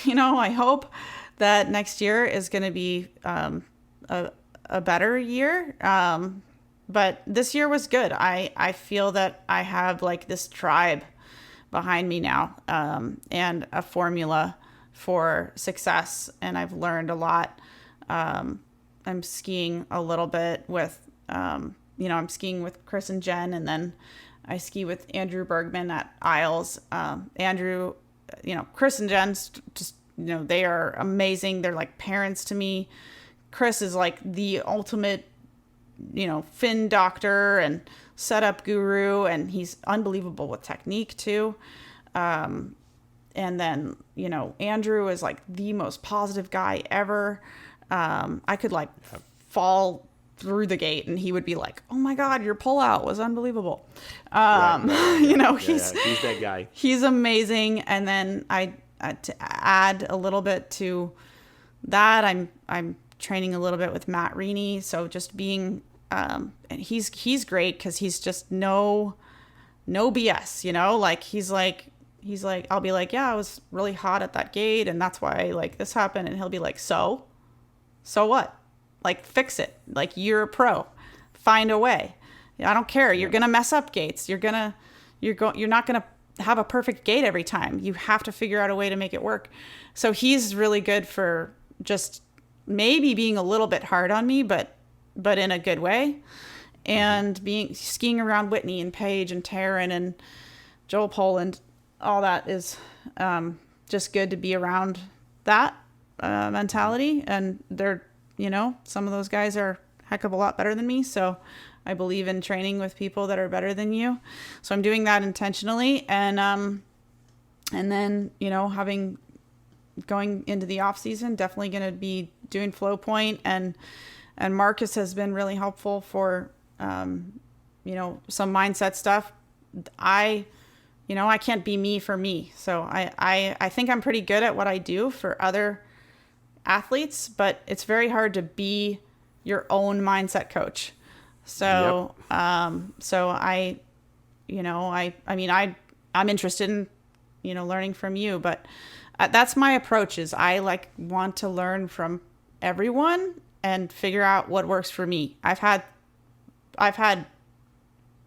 I hope that next year is going to be a better year. But this year was good. I feel that I have like this tribe behind me now, and a formula for success. And I've learned a lot. I'm skiing a little bit with, I'm skiing with Chris and Jen, and then I ski with Andrew Bergman at Isles. Andrew, Chris and Jen, just, they are amazing. They're like parents to me. Chris is like the ultimate, fin doctor and setup guru, and he's unbelievable with technique too. And then, Andrew is like the most positive guy ever. I could like fall through the gate and he would be like, "Oh my God, your pullout was unbelievable." He's that guy. He's amazing. And then to add a little bit to that, I'm training a little bit with Matt Reaney. So just being, and he's great because he's just no BS, like he's like, I'll be like, yeah, I was really hot at that gate and that's why like this happened. And he'll be like, so what? Like, fix it. Like, you're a pro. Find a way. I don't care. You're going to mess up gates. You're not going to have a perfect gate every time. You have to figure out a way to make it work. So he's really good for just maybe being a little bit hard on me, but in a good way. And skiing around Whitney and Paige and Taryn and Joel Poland, all that is just good to be around that mentality. And they're, some of those guys are a heck of a lot better than me. So I believe in training with people that are better than you. So I'm doing that intentionally. And then, going into the off season, definitely going to be doing flow point, and Marcus has been really helpful for, some mindset stuff. I can't be me for me. So I think I'm pretty good at what I do for other athletes, but it's very hard to be your own mindset coach. So, so I'm interested in, learning from you, but that's my approach. Is I want to learn from everyone and figure out what works for me. I've had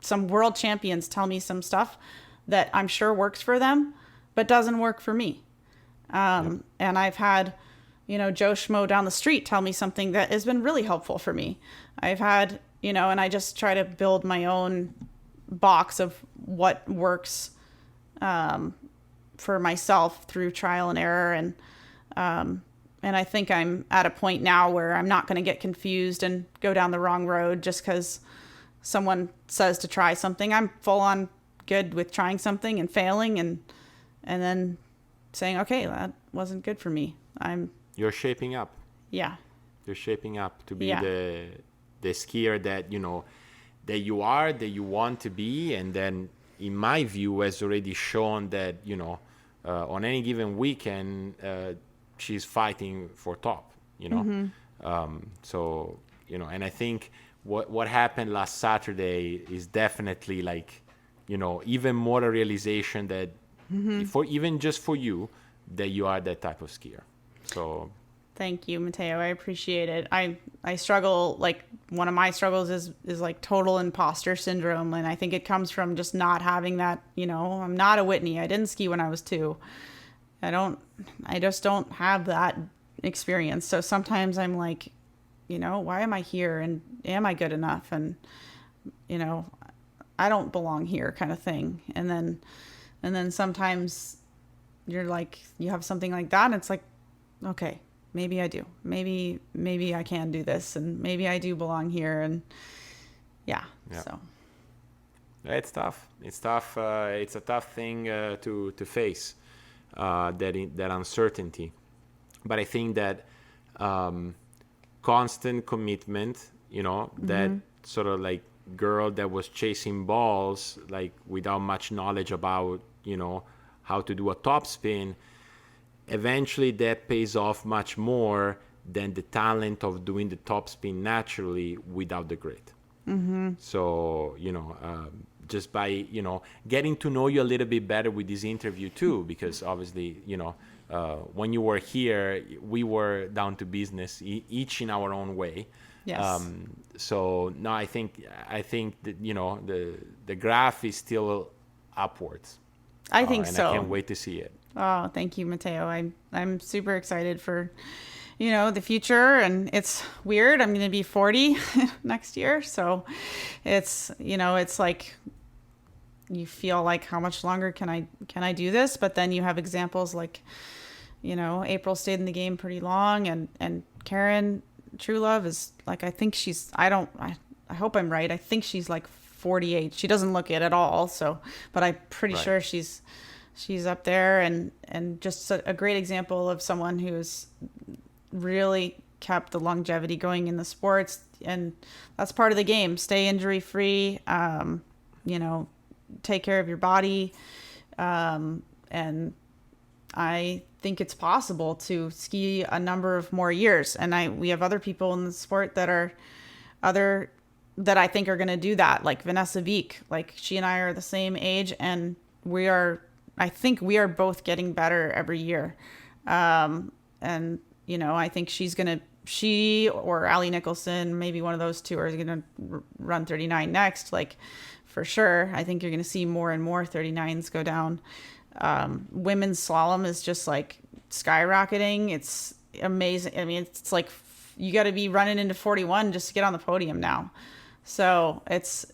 some world champions tell me some stuff that I'm sure works for them, but doesn't work for me. And I've had, Joe Schmo down the street tell me something that has been really helpful for me. I've had, and I just try to build my own box of what works for myself through trial and error. And I think I'm at a point now where I'm not going to get confused and go down the wrong road just because someone says to try something. I'm full on good with trying something and failing and then saying, okay, that wasn't good for me. You're shaping up. Yeah. You're shaping up to be the skier that, that you are, that you want to be. And then, in my view, has already shown that, on any given weekend, she's fighting for top, So, and I think what happened last Saturday is definitely even more a realization that for you, that you are that type of skier. So thank you, Matteo. I appreciate it. I struggle, one of my struggles is total imposter syndrome. And I think it comes from just not having that, I'm not a Whitney. I didn't ski when I was 2. I just don't have that experience. So sometimes I'm like, why am I here? And am I good enough? And, I don't belong here kind of thing. And then sometimes you're like, you have something like that and it's like, okay, maybe I do. Maybe I can do this, and maybe I do belong here. And yeah. So it's tough. It's tough. It's a tough thing to face, that uncertainty. But I think that constant commitment, that sort of like girl that was chasing balls like without much knowledge about how to do a topspin, eventually that pays off much more than the talent of doing the topspin naturally without the grit. So just by getting to know you a little bit better with this interview too, because obviously when you were here we were down to business, each in our own way. Yes. So no, I think that the graph is still upwards. I think and so. I can't wait to see it. Oh, thank you, Matteo. I'm super excited for the future, and it's weird. I'm going to be 40 next year, so it's it's like you feel like, how much longer can I do this? But then you have examples like April stayed in the game pretty long, and Karen Truelove is like, I think she's, I hope I'm right, I think she's like 48. She doesn't look it at all, so, but I'm pretty sure she's up there, and just a great example of someone who's really kept the longevity going in the sports, and that's part of the game. Stay injury free, take care of your body, and I think it's possible to ski a number of more years, and we have other people in the sport that I think are going to do that, like Vanessa Beek. Like, she and I are the same age, and I think we are both getting better every year. And I think she or Allie Nicholson, maybe one of those two, are going to run 39 next, like, for sure. I think you're going to see more and more 39s go down. Women's slalom is just like skyrocketing. It's amazing. I mean, it's like you got to be running into 41 just to get on the podium now. So it's,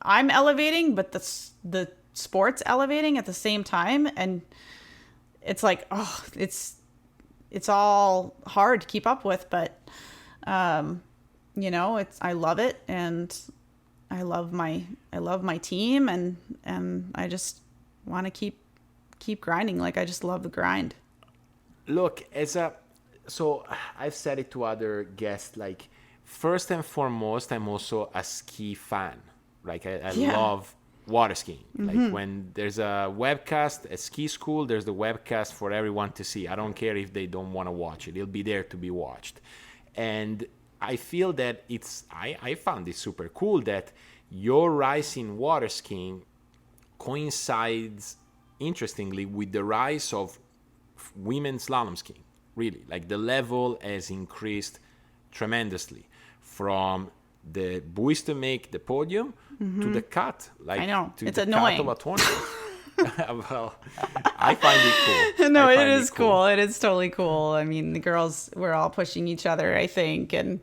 I'm elevating, but the sport's elevating at the same time. And it's like, it's all hard to keep up with, but, I love it. And I love my team, and I just want to keep grinding. Like, I just love the grind. Look, so I've said it to other guests, like, first and foremost, I'm also a ski fan. Like, I love water skiing. Like, when there's a webcast at ski school, there's the webcast for everyone to see. I don't care if they don't want to watch it. It'll be there to be watched. And I feel that I found it super cool that your rise in water skiing coincides, interestingly, with the rise of women's slalom skiing. Really, like, the level has increased tremendously from the buoys to make the podium to the cut. Like, I know, to it's the annoying. cut of a tournament. Well, I find it cool. No, it is cool. It is totally cool. I mean, the girls, we're all pushing each other, I think, and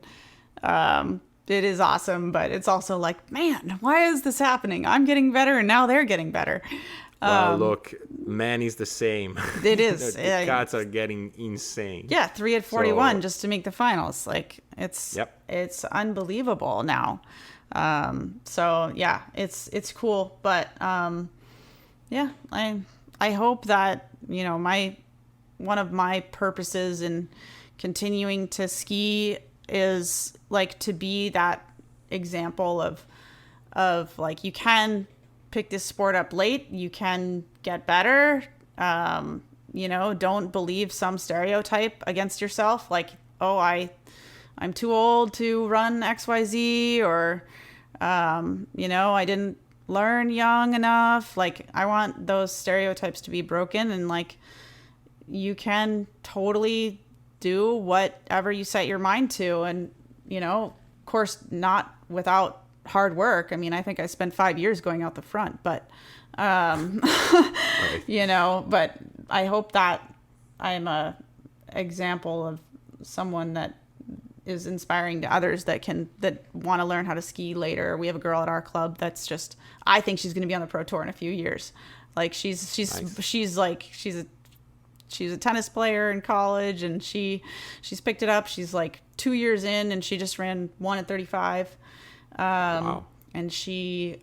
it is awesome. But it's also like, man, why is this happening? I'm getting better, and now they're getting better. Well, look, man is the same. It is. The cuts are getting insane. Yeah, 3 at 41 just to make the finals. Like, it's unbelievable now. So yeah, it's cool. But yeah, I hope that, one of my purposes in continuing to ski is like to be that example of like, you can pick this sport up late, you can get better. Don't believe some stereotype against yourself, like, I'm too old to run XYZ, or I didn't learn young enough. Like, I want those stereotypes to be broken, and like, you can totally do whatever you set your mind to, and of course not without hard work. I mean, I think I spent 5 years going out the front, but right. But I hope that I'm a example of someone that is inspiring to others that want to learn how to ski later. We have a girl at our club that's just, I think she's going to be on the pro tour in a few years. Like, she's nice. She's a she's a tennis player in college, and she's picked it up. She's like 2 years in, and she just ran 1 at 35. Wow. And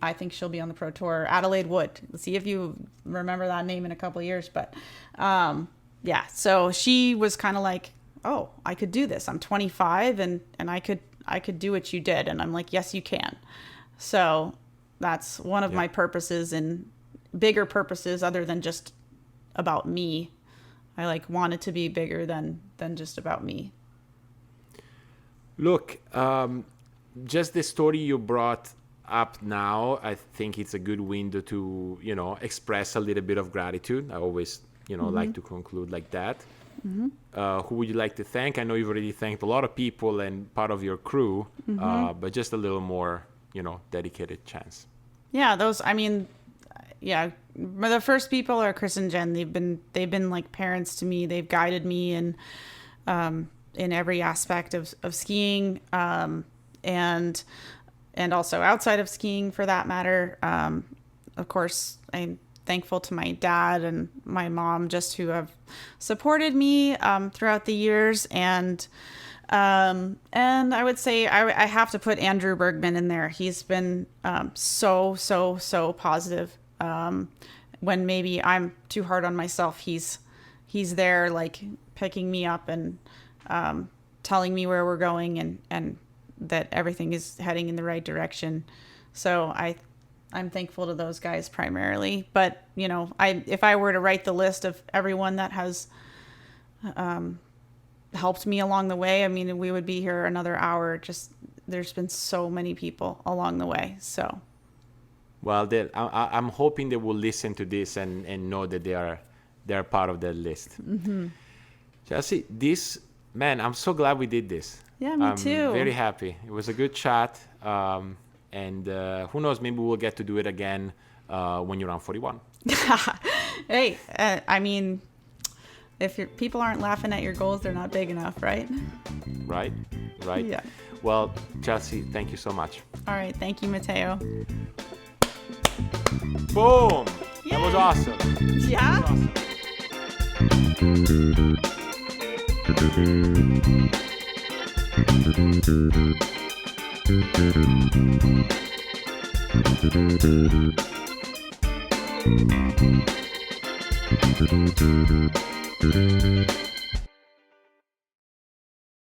I think she'll be on the pro tour. Adelaide Wood. Let's see if you remember that name in a couple of years. But yeah, so she was kind of like, oh, I could do this. I'm 25 and I could do what you did. And I'm like, yes, you can. So that's one of my purposes, and bigger purposes other than just about me. I like want it to be bigger than just about me. Look, just the story you brought up now, I think it's a good window to, express a little bit of gratitude. I always, like to conclude like that. Who would you like to thank? I know you've already thanked a lot of people and part of your crew, but just a little more, dedicated chance. Yeah, the first people are Chris and Jen. They've been like parents to me. They've guided me in every aspect of skiing, and also outside of skiing for that matter. Of course, I'm thankful to my dad and my mom just who have supported me throughout the years. And I would say I have to put Andrew Bergman in there. He's been so positive. When maybe I'm too hard on myself, he's there like picking me up and telling me where we're going and that everything is heading in the right direction. So I'm thankful to those guys primarily. But if I were to write the list of everyone that has helped me along the way, I mean, we would be here another hour. Just there's been so many people along the way. So well, I'm hoping they will listen to this and know that they're part of that list. Chelsea, I'm so glad we did this. Yeah, me too. I'm very happy. It was a good chat. And who knows, maybe we'll get to do it again when you're on 41. Hey, I mean, if people aren't laughing at your goals, they're not big enough, right? Right. Yeah. Well, Chelsea, thank you so much. All right. Thank you, Matteo. Boom! Yay. That was awesome. Yeah? That was awesome.